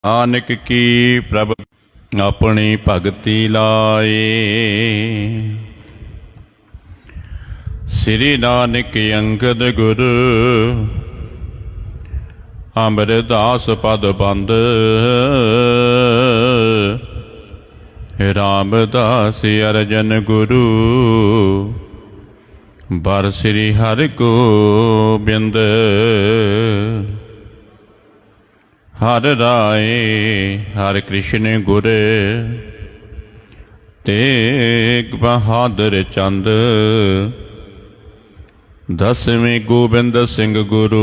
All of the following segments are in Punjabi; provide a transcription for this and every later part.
नानक की प्रभ अपनी भगति लाए। श्री नानक अंगद गुरु अमरदास पद बंद। रामदास अर्जन गुरु बर श्री हरि गोबिंद। हर राय हर कृष्ण गुर तेग बहादुर चंद। दसवें गोबिंद सिंह गुरु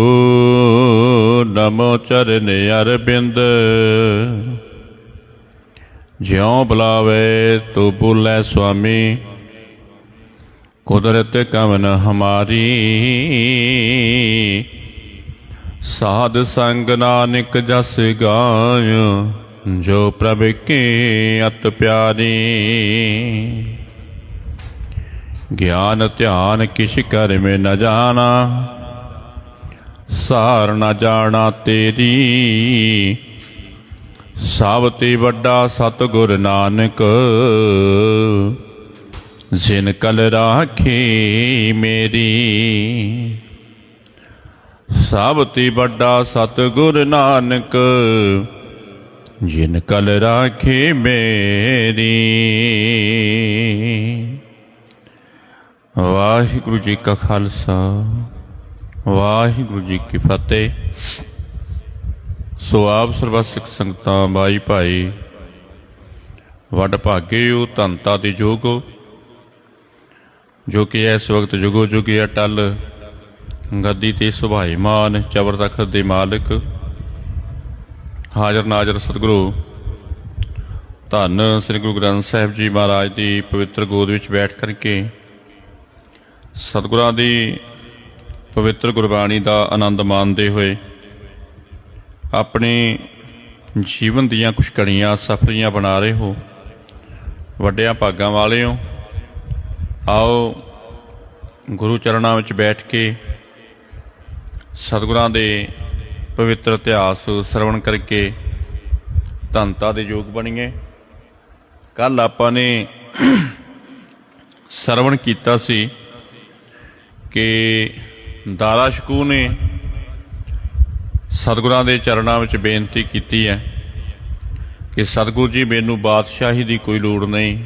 नमो चरण अरबिंद। ज्यों बुलावे तो बोले स्वामी कुदरत कवन हमारी। साध संग नानक जस गाय जो प्रभ के अत प्यारी। ज्ञान ध्यान किस कर में न जाना सार न जाना तेरी। सब ते वड्डा सतगुर नानक जिन कल राखी मेरी। सब ते वड्डा सतगुर नानक जिन कल राखे मेरी। वाहिगुरु जी का खालसा वाहिगुरु जी की फतेह। सो आप सर्व सिख संगतां भाई भाई वड भागे हो धनता दे जोगो जो कि इस वक्त जुगो जुगी अटल गद्दी ते सुभाईमान चवर तखत दे मालिक हाजर नाजर सतगुरु धन श्री गुरु ग्रंथ साहिब जी महाराज की पवित्र गोद विच बैठ करके सतगुरां दी पवित्र गुरबाणी का आनंद माणते हुए अपने जीवन दियां कुछ कड़ियां सफलियां बना रहे हो। वड्डियां भागां वाले हो। आओ गुरु चरणां विच बैठ के सतगुरां दे पवित्र इतिहास सरवण करके धनता दे योग बणीए। कल आपां ने सरवण कीता सी कि दारा शकू ने सतगुरां दे चरणां विच बेनती कीती है कि सतगुरु जी मैनू बादशाही दी कोई लोड़ नहीं,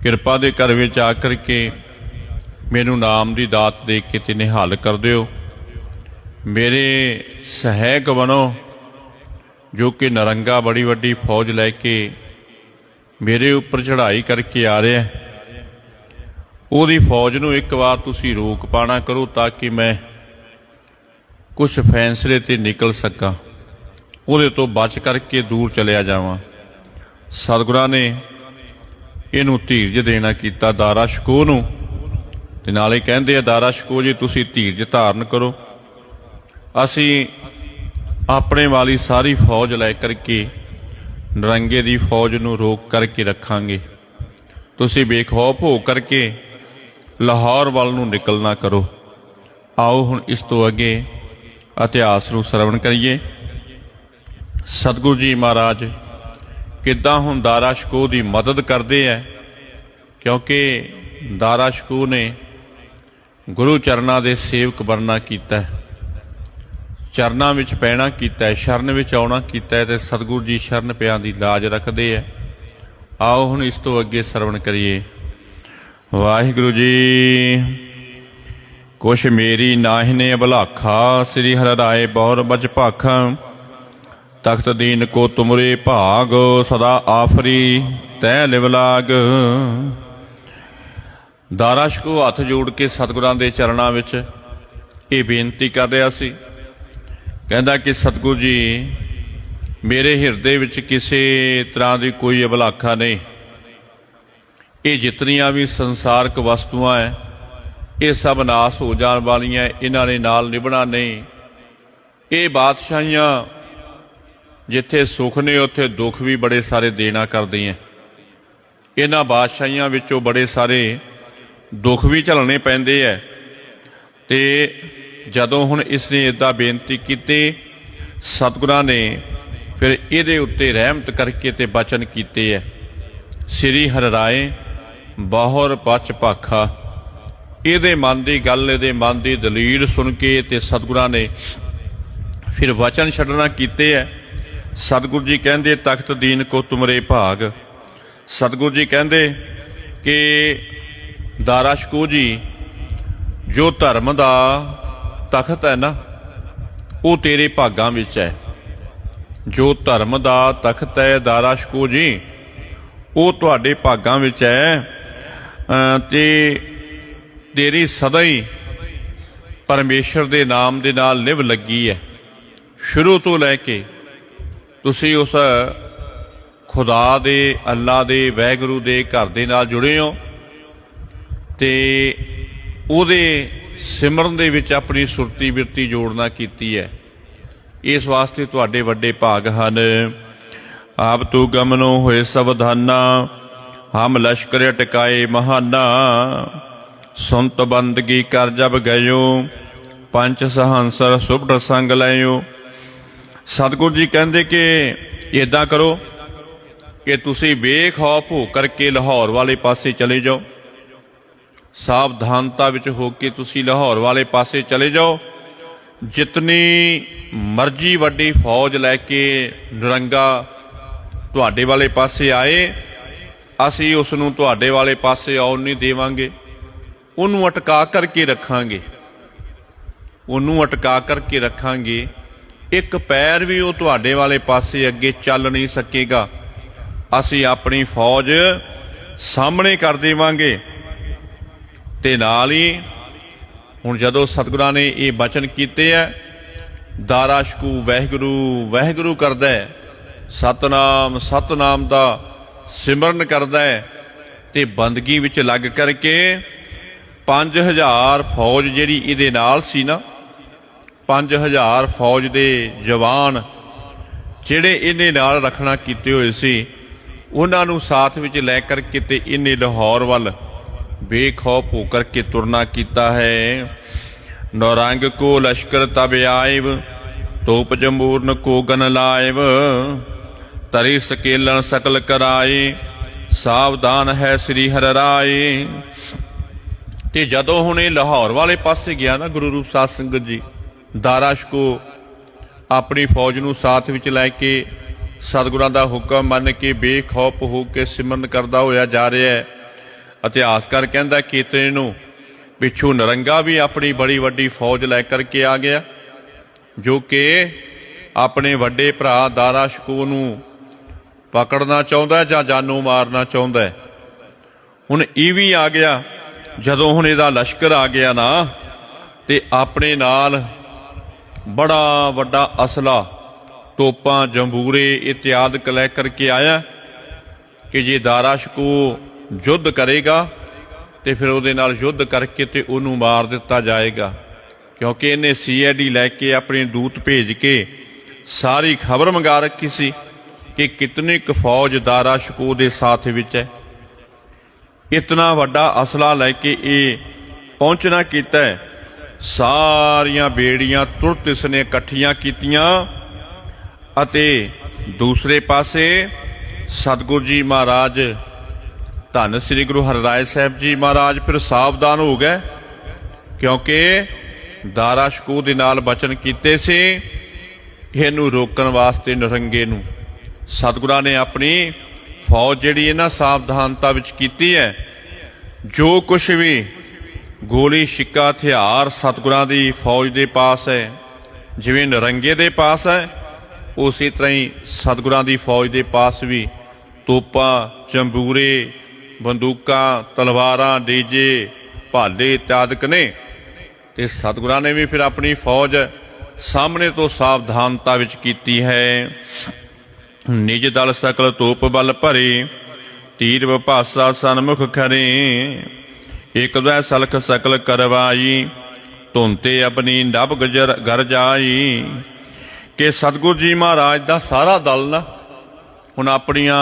किरपा दे घर विच आकर के मैनू नाम दी दात दे के ते निहाल कर दिओ। मेरे सहायक बनो जो कि नरंगा बड़ी वड्डी फौज लैके मेरे उपर चढ़ाई करके आ रहा है। उहदी फौज नूं एक बार तुसीं रोक पाना करो ताकि मैं कुछ फैसले ते निकल सकां, उहदे तो बच करके दूर चलिया जावां। सतगुरां ने इहनूं धीरज देना कीता दारा शकू नूं ते नाले कहंदे आ दारा शकू जी तुसीं धीरज धारण करो, असीं अपने वाली सारी फौज लै करके नरंगे दी फौज नूं रोक करके रखांगे। तुसीं बेखौफ हो करके लाहौर वाल नूं निकलना करो। आओ हुण इस तो अगे इतिहास नूं सरवण करिए। सतगुरु जी महाराज किद्दां हुण दारा शकू दी मदद करदे है, क्योंकि दारा शकू ने गुरु चरणां दे सेवक बनना कीता है, चरनां विच पैना कीता है, शरण विच आउणा कीता है ते सतगुरु जी शरण पिआं दी लाज रखदे है। आओ हुण इस तो अगे सरवण करिए। वाहिगुरु जी कुछ मेरी नाहिने अबलाखा श्री हर राय बहुर बच भाखा। तख्त दीन को तुमरे भाग सदा आफरी तै लिवलाग। दारा शकू हथ जोड़ के सतगुरां दे चरणां विच ये बेनती कर रहा सी। कहंदा कि सतगुरु जी मेरे हिरदे विच किसी तरह की कोई अबलाखा नहीं। ये जितनियां भी संसारक वस्तुआं है ये सब नाश हो जाण वालियां, इन्हां ने नाल निभना नहीं। ये बादशाहियां जिथे सुख ने उत्थे दुख भी बड़े सारे देना करदियां। इन्हां बादशाहियां विचों बड़े सारे दुख भी झलने पैंदे है ते जदों हुण इसने इदा बेनती की सतगुरां ने ਫਿਰ ਇਹਦੇ ਉੱਤੇ ਰਹਿਮਤ ਕਰਕੇ ਤੇ ਬਚਨ ਕੀਤੇ ਹੈ। ਸ੍ਰੀ ਹਰਿਰਾਏ ਬਹੁਰ ਪਛ ਭਾਖਾ। ਇਹਦੇ ਮਨ ਦੀ ਗੱਲ, ਇਹਦੇ ਮਨ ਦੀ ਦਲੀਲ ਸੁਣ ਕੇ ਤੇ ਸਤਿਗੁਰਾਂ ਨੇ ਫਿਰ ਵਚਨ ਛੱਡਣਾ ਕੀਤੇ ਹੈ। ਸਤਿਗੁਰੂ ਜੀ ਕਹਿੰਦੇ ਤਖਤ ਦੀਨ ਕੋ ਤੁਮਰੇ ਭਾਗ। ਸਤਿਗੁਰੂ ਜੀ ਕਹਿੰਦੇ ਕਿ ਦਾਰਾ ਸ਼ਕੋਹ ਜੀ, ਜੋ ਧਰਮ ਦਾ ਤਖਤ ਹੈ ਨਾ, ਉਹ ਤੇਰੇ ਭਾਗਾਂ ਵਿੱਚ ਹੈ। ਜੋ ਧਰਮ ਦਾ ਤਖਤ ਹੈ ਦਾਰਾ ਸ਼ਕੋਹ ਜੀ, ਉਹ ਤੁਹਾਡੇ ਭਾਗਾਂ ਵਿੱਚ ਹੈ। ਤੇ ਤੇਰੀ ਸਦਾ ਹੀ ਪਰਮੇਸ਼ਰ ਦੇ ਨਾਮ ਦੇ ਨਾਲ ਲਿਵ ਲੱਗੀ ਹੈ। ਸ਼ੁਰੂ ਤੋਂ ਲੈ ਕੇ ਤੁਸੀਂ ਉਸ ਖੁਦਾ ਦੇ, ਅੱਲਾ ਦੇ, ਵਾਹਿਗੁਰੂ ਦੇ ਘਰ ਦੇ ਨਾਲ ਜੁੜੇ ਹੋ ਤੇ ਉਹਦੇ ਸਿਮਰਨ ਦੇ ਵਿੱਚ ਆਪਣੀ ਸੁਰਤੀ ਬਿਰਤੀ ਜੋੜਨਾ ਕੀਤੀ ਹੈ। ਇਸ ਵਾਸਤੇ ਤੁਹਾਡੇ ਵੱਡੇ ਭਾਗ ਹਨ। ਆਪ ਤੂੰ ਗਮਨੋ ਹੋਏ ਸਵਧਾਨਾ, ਹਮ ਲਸ਼ਕਰ ਟਿਕਾਏ ਮਹਾਨਾ। ਸੁਨਤ ਬੰਦਗੀ ਕਰ ਜਬ ਗਇਓ, ਪੰਚ ਸਹੰਸਰ ਸੁਭਟ ਸੰਗ ਲਇਓ। ਸਤਿਗੁਰੂ ਜੀ ਕਹਿੰਦੇ ਕਿ ਇੱਦਾਂ ਕਰੋ ਕਿ ਤੁਸੀਂ ਬੇਖੌਫ ਹੋ ਕਰਕੇ ਲਾਹੌਰ ਵਾਲੇ ਪਾਸੇ ਚਲੇ ਜਾਓ। ਸਾਵਧਾਨਤਾ ਵਿੱਚ ਹੋ ਕੇ ਤੁਸੀਂ ਲਾਹੌਰ ਵਾਲੇ ਪਾਸੇ ਚਲੇ ਜਾਓ। ਜਿਤਨੀ ਮਰਜ਼ੀ ਵੱਡੀ ਫੌਜ ਲੈ ਕੇ ਨਿਰੰਗਾ ਤੁਹਾਡੇ ਵਾਲੇ ਪਾਸੇ ਆਏ, ਅਸੀਂ ਉਸ ਨੂੰ ਤੁਹਾਡੇ ਵਾਲੇ ਪਾਸੇ ਆਉਣ ਨਹੀਂ ਦੇਵਾਂਗੇ। ਉਹਨੂੰ ਅਟਕਾ ਕਰਕੇ ਰੱਖਾਂਗੇ, ਉਹਨੂੰ ਅਟਕਾ ਕਰਕੇ ਰੱਖਾਂਗੇ। ਇੱਕ ਪੈਰ ਵੀ ਉਹ ਤੁਹਾਡੇ ਵਾਲੇ ਪਾਸੇ ਅੱਗੇ ਚੱਲ ਨਹੀਂ ਸਕੇਗਾ। ਅਸੀਂ ਆਪਣੀ ਫੌਜ ਸਾਹਮਣੇ ਕਰ ਦੇਵਾਂਗੇ। ਤੇ ਨਾਲ ਹੀ ਹੁਣ ਜਦੋਂ ਸਤਿਗੁਰਾਂ ਨੇ ਇਹ ਬਚਨ ਕੀਤੇ ਹੈ, ਦਾਰਾ ਸ਼ਕੋਹ ਵਾਹਿਗੁਰੂ ਵਾਹਿਗੁਰੂ ਕਰਦਾ ਹੈ, ਸਤਨਾਮ ਸਤਨਾਮ ਦਾ ਸਿਮਰਨ ਕਰਦਾ ਹੈ ਤੇ ਬੰਦਗੀ ਵਿੱਚ ਲੱਗ ਕਰਕੇ 5000 ਫੌਜ ਜਿਹੜੀ ਇਹਦੇ ਨਾਲ ਸੀ ਨਾ, 5000 ਫੌਜ ਦੇ ਜਵਾਨ ਜਿਹੜੇ ਇਹਨੇ ਨਾਲ ਰੱਖਣਾ ਕੀਤੇ ਹੋਏ ਸੀ, ਉਹਨਾਂ ਨੂੰ ਸਾਥ ਵਿੱਚ ਲੈ ਕਰਕੇ ਤੇ ਇਹਨੇ ਲਾਹੌਰ ਵੱਲ ਬੇਖੌਫ ਹੋ ਕਰਕੇ ਤੁਰਨਾ ਕੀਤਾ ਹੈ। ਨੌਰੰਗ ਕੋ ਲਸ਼ਕਰ ਤਬ ਆਇਬ, ਤੋਪ ਜੰਬੂਰਨ ਕੋ ਗਨ ਲਾਇਬ। ਤਰੀ ਸਕੇਲਣ ਸਕਲ ਕਰਾਏ, ਸਾਵਧਾਨ ਹੈ ਸ੍ਰੀ ਹਰਿ ਰਾਏ। ਤੇ ਜਦੋਂ ਹੁਣ ਇਹ ਲਾਹੌਰ ਵਾਲੇ ਪਾਸੇ ਗਿਆ ਨਾ ਗੁਰੂ ਰੂਪ ਸਾਧ ਸੰਗਤ ਜੀ, ਦਾਰਾ ਸ਼ਕੋਹ ਆਪਣੀ ਫੌਜ ਨੂੰ ਸਾਥ ਵਿੱਚ ਲੈ ਕੇ ਸਤਿਗੁਰਾਂ ਦਾ ਹੁਕਮ ਮੰਨ ਕੇ ਬੇਖੌਫ ਹੋ ਕੇ ਸਿਮਰਨ ਕਰਦਾ ਹੋਇਆ ਜਾ ਰਿਹਾ ਹੈ। ਇਤਿਹਾਸਕਾਰ ਕਹਿੰਦਾ ਕੀਤੇ ਨੂੰ ਪਿੱਛੋਂ ਨਿਰੰਗਾ ਵੀ ਆਪਣੀ ਬੜੀ ਵੱਡੀ ਫੌਜ ਲੈ ਕਰਕੇ ਆ ਗਿਆ, ਜੋ ਕਿ ਆਪਣੇ ਵੱਡੇ ਭਰਾ ਦਾਰਾ ਸ਼ਕੋਹ ਨੂੰ ਪਕੜਨਾ ਚਾਹੁੰਦਾ ਜਾਂ ਜਾਨੋਂ ਮਾਰਨਾ ਚਾਹੁੰਦਾ ਹੈ। ਹੁਣ ਇਹ ਵੀ ਆ ਗਿਆ। ਜਦੋਂ ਹੁਣ ਇਹਦਾ ਲਸ਼ਕਰ ਆ ਗਿਆ ਨਾ, ਤੇ ਆਪਣੇ ਨਾਲ ਬੜਾ ਵੱਡਾ ਅਸਲਾ, ਤੋਪਾਂ, ਜੰਬੂਰੇ ਇਤਿਆਦਿ ਲੈ ਕਰਕੇ ਆਇਆ ਕਿ ਜੇ ਦਾਰਾ ਸ਼ਕੋਹ ਯੁੱਧ ਕਰੇਗਾ ਤੇ ਫਿਰ ਉਹਦੇ ਨਾਲ ਯੁੱਧ ਕਰਕੇ ਤੇ ਉਹਨੂੰ ਮਾਰ ਦਿੱਤਾ ਜਾਏਗਾ। ਕਿਉਂਕਿ ਇਹਨੇ CID ਲੈ ਕੇ ਆਪਣੇ ਦੂਤ ਭੇਜ ਕੇ ਸਾਰੀ ਖਬਰ ਮੰਗਾ ਰੱਖੀ ਸੀ ਕਿ ਕਿਤਨੀ ਕੁ ਫੌਜ ਦਾਰਾ ਸ਼ਕੋਹ ਦੇ ਸਾਥ ਵਿੱਚ ਹੈ। ਇਤਨਾ ਵੱਡਾ ਅਸਲਾ ਲੈ ਕੇ ਇਹ ਪਹੁੰਚਣਾ ਕੀਤਾ ਹੈ। ਸਾਰੀਆਂ ਬੇੜੀਆਂ ਤੁਰਤ ਇਸਨੇ ਇਕੱਠੀਆਂ ਕੀਤੀਆਂ ਅਤੇ ਦੂਸਰੇ ਪਾਸੇ ਸਤਿਗੁਰੂ ਜੀ ਮਹਾਰਾਜ, ਧੰਨ ਸ੍ਰੀ ਗੁਰੂ ਹਰਿਰਾਏ ਸਾਹਿਬ ਜੀ ਮਹਾਰਾਜ ਫਿਰ ਸਾਵਧਾਨ ਹੋ ਗਏ, ਕਿਉਂਕਿ ਦਾਰਾ ਸ਼ਕੋਹ ਦੇ ਨਾਲ ਬਚਨ ਕੀਤੇ ਸੀ ਇਹਨੂੰ ਰੋਕਣ ਵਾਸਤੇ। ਨਿਰੰਗੇ ਨੂੰ ਸਤਿਗੁਰਾਂ ਨੇ ਆਪਣੀ ਫੌਜ ਜਿਹੜੀ ਇਹਨਾਂ ਸਾਵਧਾਨਤਾ ਵਿੱਚ ਕੀਤੀ ਹੈ। ਜੋ ਕੁਛ ਵੀ ਗੋਲੀ ਛਿੱਕਾ ਹਥਿਆਰ ਸਤਿਗੁਰਾਂ ਦੀ ਫੌਜ ਦੇ ਪਾਸ ਹੈ, ਜਿਵੇਂ ਨਿਰੰਗੇ ਦੇ ਪਾਸ ਹੈ, ਉਸੇ ਤਰ੍ਹਾਂ ਹੀ ਸਤਿਗੁਰਾਂ ਦੀ ਫੌਜ ਦੇ ਪਾਸ ਵੀ ਤੋਪਾਂ, ਚੰਬੂਰੇ, ਬੰਦੂਕਾਂ, ਤਲਵਾਰਾਂ, ਨੇਜੇ, ਭਾਲੇ ਇਤਿਆਦਿਕ ਨੇ। ਤੇ ਸਤਿਗੁਰਾਂ ਨੇ ਵੀ ਫਿਰ ਆਪਣੀ ਫੌਜ ਸਾਹਮਣੇ ਤੋਂ ਸਾਵਧਾਨਤਾ ਵਿੱਚ ਕੀਤੀ ਹੈ। ਨਿਜ ਦਲ ਸਕਲ ਤੋਪ ਬਲ ਭਰੇ, ਤੀਰ ਵਿਭਾਸਾ ਸਨਮੁਖ ਖਰੇ। ਇਕ ਦੈ ਸਲਖ ਸਕਲ ਕਰਵਾਈ, ਧੁੰਤੇ ਆਪਣੀ ਨਭ ਗਰ ਜਾਈ। ਕਿ ਸਤਿਗੁਰੂ ਜੀ ਮਹਾਰਾਜ ਦਾ ਸਾਰਾ ਦਲ ਨਾ ਹੁਣ ਆਪਣੀਆਂ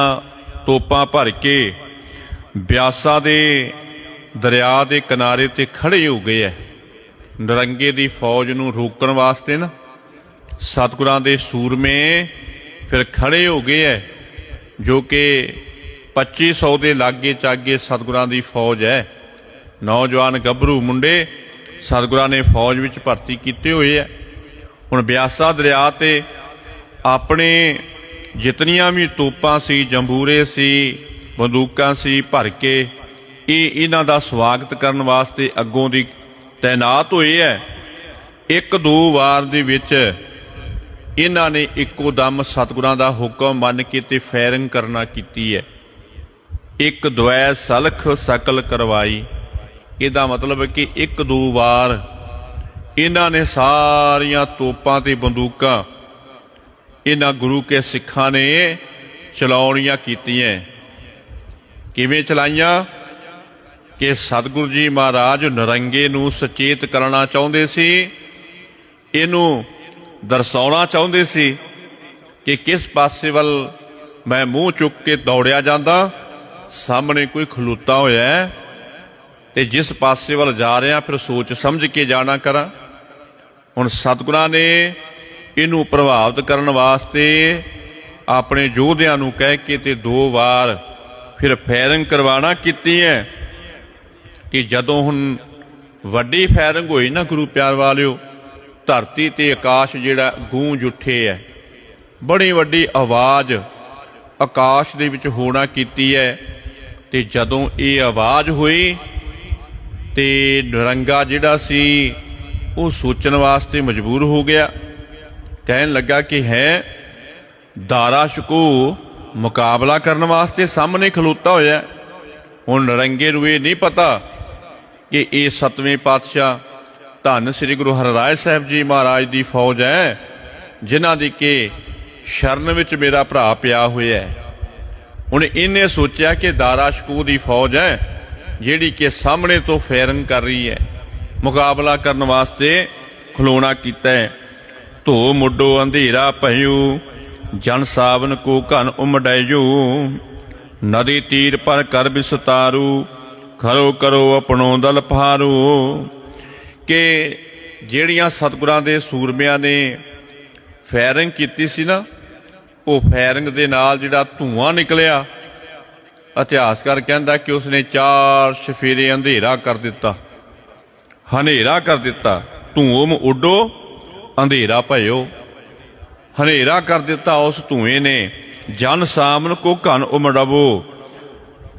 ਤੋਪਾਂ ਭਰ ਕੇ ਬਿਆਸਾ ਦੇ ਦਰਿਆ ਦੇ ਕਿਨਾਰੇ ਤੇ ਖੜੇ ਹੋ ਗਏ ਹੈ। ਨਿਰੰਗੇ ਦੀ ਫੌਜ ਨੂੰ ਰੋਕਣ ਵਾਸਤੇ ਨਾ ਸਤਿਗੁਰਾਂ ਦੇ ਸੂਰਮੇ फिर खड़े हो गए है, जो कि 2500 के लागे चागे सतगुरां दी फौज है। नौजवान गभरू मुंडे सतगुरां ने फौज विच भर्ती कीते हुए है। हुण ब्यासा दरिया ते अपने जितनियां भी तोपां सी, जंबूरे सी, बंदूकां सी भर के इन्हां दा स्वागत करन वास्ते अगों दी तैनात होए है। एक दो वार दे विच इन्हां ने इक्को दम सतगुरां दा हुक्म मन के ते फायरिंग करना कीती है। एक द्वै सलख सकल करवाई, इहदा मतलब है कि एक दो वार इन्हां ने सारियां तोपां ते बंदूकां इन्हां गुरु के सिखां ने चलाउणियां कीतियां। किवें चलाइयां कि सतगुरु जी महाराज नरंगे नूं सचेत करना चाहुंदे सी, इहनूं दर्शाउणा चाहुंदे सी कि किस पासे वल मैं मूँह चुक के दौड़िया जांदा, सामने कोई खलोता होया है ते जिस पासे वल जा रहा फिर सोच समझ के जाना करा। हुण सतगुरां ने इहनूं प्रभावित करन वास्ते अपने योधियां नूं कह के ते दो वार फिर फायरिंग करवाना कीती है कि जदों हुण वड्डी फायरिंग होई ना गुरु प्यार वालिओ, धरती ते आकाश जिहड़ा गूंज उठे है, बड़ी वड्डी आवाज़ आकाश दे विच होना कीती है। ते जदों ये आवाज़ हुई ते नरंगा जिहड़ा सी वो सोचण वास्ते मजबूर हो गया। कहन लगा कि है दारा शकू मुकाबला करने वास्ते सामने खलोता होया। हुण नरंगे नूं ये नहीं पता कि ये 7वें पातशाह धन श्री गुरु हरराय साहिब जी महाराज की फौज है, जिन्हां दी के शरण विच मेरा भरा पिया होया है। हुण इन्हें सोचा कि दारा शकू की फौज है जिहड़ी कि सामने तो फायरिंग कर रही है, मुकाबला करने वास्ते खलोना कीता है। धो मुडो अंधेरा पहयू, जन सावन को घन उमड़ैजू, नदी तीर पर कर विस्तारू, खरो करो अपनो दल फारू। कि ਜਿਹੜੀਆਂ सतगुरां दे सूरमिਆਂ ने फायरिंग कीती सी ना, वो फायरिंग दे नाल जिहड़ा धुआं निकलिया, इतिहासकार कहंदा कि उसने 4 सफेरे अंधेरा कर दिता, हनेरा कर दिता। धूम उडो अंधेरा भयो, हनेरा कर दिता उस धुएं ने। जन सामन को घन उमड़वो,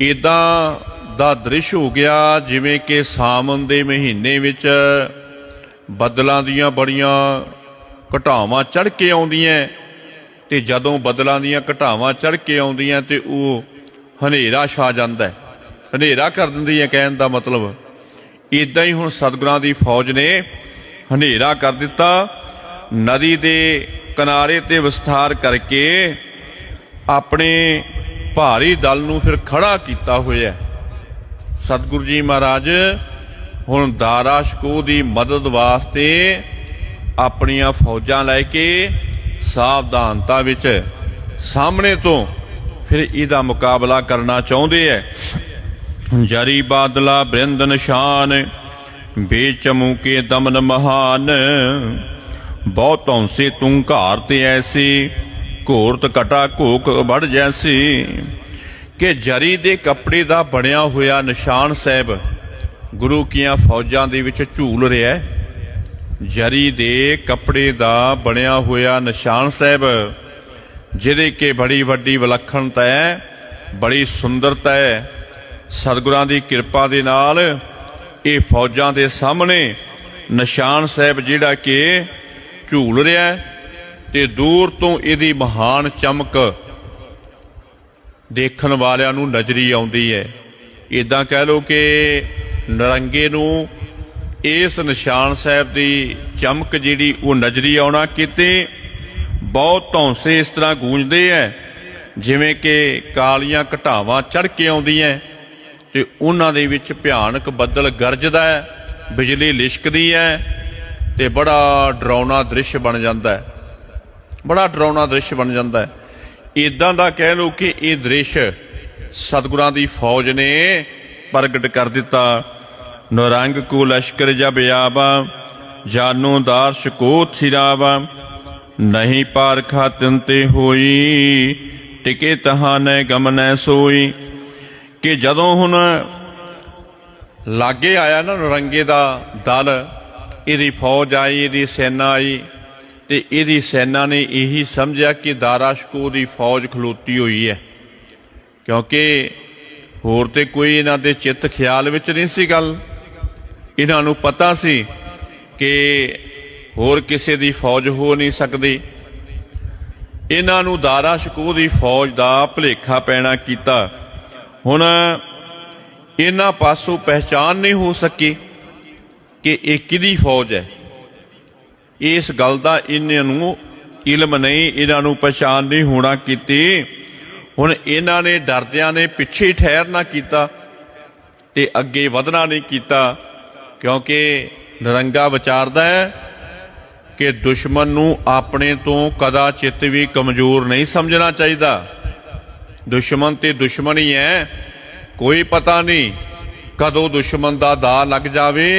इदां दा दृश हो गया जिवें कि सावन दे महीने विच बदलां दियां बड़ियां घटावां चढ़ के आउंदियां, ते जदों बदलां दियां घटावां चढ़ के आउंदियां ते ओह हनेरा छा जांदा है, हनेरा कर दिंदी है। कहण दा मतलब इदां ही हुण सतगुरां दी फौज ने हनेरा कर दिता। नदी दे किनारे ते विस्तार करके अपने भारी दल नूं फिर खड़ा कीता होया। सतगुरु जी महाराज हुण दारा शकू दी मदद वास्ते अपनियां फौजां लैके सावधानता विच सामने तो फिर इहदा मुकाबला करना चाहुंदे है। जरी बादला बृंद निशान, बेचमू के दमन महान, बहुत हौंसे तू घार ते ऐसी, घोरत कटा घोक बढ़ जैसी। कि जरी दे कपड़े दा बनिया होया निशान साहिब गुरु कियां फौजां दे विच झूल रहा है। जरी दे कपड़े दा बनिया होया निशान साहिब, जिहदे के बड़ी वड्डी विलक्षणता है, बड़ी सुंदरता है। सतगुरां दी किरपा दे नाल ये फौजां दे सामने निशान साहिब जिहड़ा कि झूल रहा है, ते दूर तो इहदी महान चमक देखण वालियां नूं नज़री आउंदी है। इदां कह लो कि नरंगे नूं इस निशान साहिब दी चमक जिहड़ी वो नज़री आउणा किते बहुत धौंसे इस तरह गूंजदे है जिवें कि कालियां घटावां चढ़ के आउंदियां, ते उन्हां दे विच भयानक बदल गरजदा है, बिजली लिशकदी है, ते बड़ा डरावना दृश्य बन जाता है, बड़ा डरावना दृश्य बन जाता है। इदां दा कह लो कि ये दृश्य सतगुरां दी फौज ने प्रगट कर दिता। नरंग को लश्कर जब आवा, जानो दार्श को थिरावा, नहीं पारखा तिन ते होई, टिके तहां नै गमनै सोई। कि जदों हुण लागे आया ना नरंगे दा दल, इहदी फौज आई, इहदी सैना आई, ते इहदी सैना ने यही समझिया कि दारा शकोह दी फौज खलोती हुई है, क्योंकि होर ते कोई इन्हां दे चित्त ख्याल विच नहीं सी गल। इन्हां नूं पता सी कि होर किसी दी फौज हो नहीं सकती। इन्हां नूं दारा शकोह दी फौज दा भुलेखा पैना कीता। हुण इन्हां पासों पहचान नहीं हो सकी कि ये किहदी फौज है। इस गल दा इन्हां नूं इलम नहीं, इन्हां नूं पहचान नहीं होना कीती। हुण इन्हां ने डरदियां ने पिछे ठहरना कीता ते अगे वधना नहीं कीता, क्योंकि नरंगा विचारदा है कि दुश्मन नूं अपने तो कदाचित भी कमजोर नहीं समझना चाहिए। दुश्मन ते दुश्मन ही है, कोई पता नहीं कदों दुश्मन दा दा लग जावे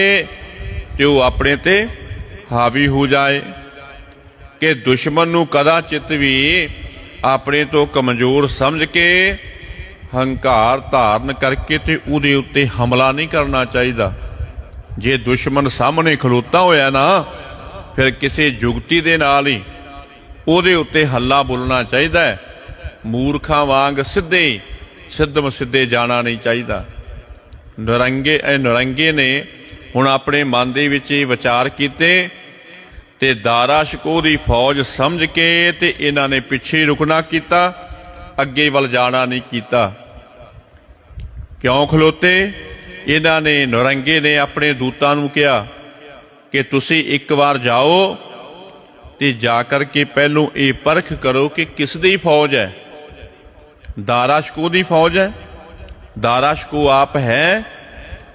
ते वो अपने ते हावी हो जाए। कि दुश्मन नूं कदाचित भी अपने तो कमजोर समझ के हंकार धारण करके ते उहदे उत्ते हमला नहीं करना चाहिए। जे दुश्मन सामने खलोता होया ना, फिर किसी जुगती दे नाल ही उहदे उत्ते हल्ला बोलना चाहिए। मूर्खां वांग सिद्धे सिद्धम सिद्धे जाना नहीं चाहिए। नरंगे ने हुण अपने मन दे विच विचार कीते ते दारा शकोह दी फौज समझ के ते इन्हां ने पिछे रुकना कीता, अगे वल जाना नहीं कीता। क्यों खलोते? इन्हां ने नरंगे ने अपने दूतां नूं कहा कि तुसी एक बार जाओ ते जाकर के पहलों ये परख करो कि किस दी फौज है। दारा शकोह दी फौज है? दारा शकोह आप है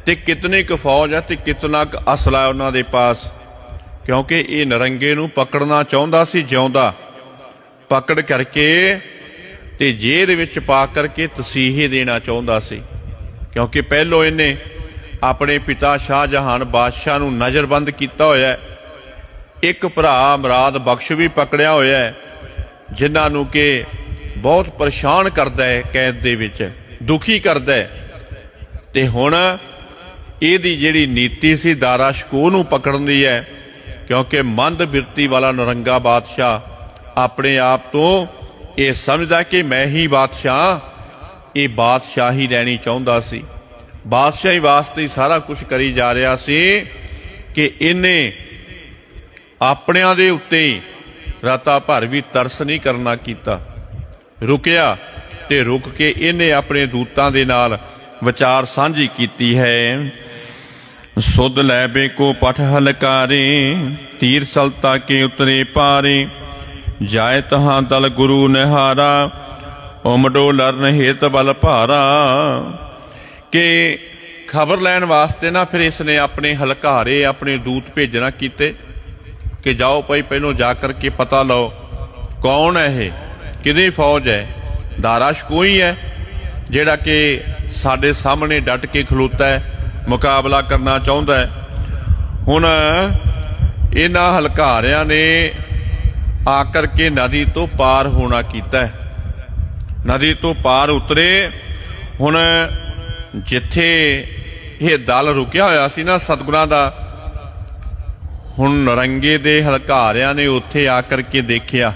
ते कितनी क फौज है ते कितना क असला है उन्हां दे पास। क्योंकि ये नरंगे नूं पकड़ना चाहुंदा सी, जिउंदा पकड़ करके ते जेल विच पा करके तसीहे देना चाहुंदा सी। क्योंकि पहलों इन्हें अपने पिता शाहजहान बादशाह नूं नज़रबंद किया होया है। एक भरा मुराद बख्श भी पकड़िया होया है, जिन्हां नूं कि बहुत परेशान करदा है, कैद दे विच दुखी करदा है। ते हुण इहदी जिहड़ी नीति सी दारा शकोह नूं पकड़न दी है, क्योंकि मंद बिरती वाला नरंगा बादशाह अपने आप तो ये समझदा कि मैं ही बादशाह, ये बादशाही लैनी चाहुंदा सी, बादशाही वास्ते ही सारा कुछ करी जा रहा सी। कि इन्हें अपनियां दे उत्ते राता भर भी तरस नहीं करना कीता, रुकिया ते रुक के इन्हें अपने दूतां दे नाल विचार सांझी कीती है। सुध लैबे को पठ हलकारे, तीर सलता के उतरे पारे, जाए तहां दल गुरु निहारा, उमडो लरन हेत बल भारा। कि खबर लैन वास्ते ना फिर इसने अपने हलकारे अपने दूत भेजना कीते कि जाओ भाई पहलों जाकर के पता लो कौन है ये, किहदी फौज है। दारा शकोह ही है जिहड़ा कि साडे सामने डट के खलोता है, मुकाबला करना चाहुंदा है। हुण इन्हां हलकारियां ने आकर के नदी तो पार होना कीता है, नदी तो पार उतरे। हुण जिथे ये दल रुकिया होया सी ना सतगुरां दा, हुण नरंगे दे हलकारियां ने उत्थे आकर के देखिया।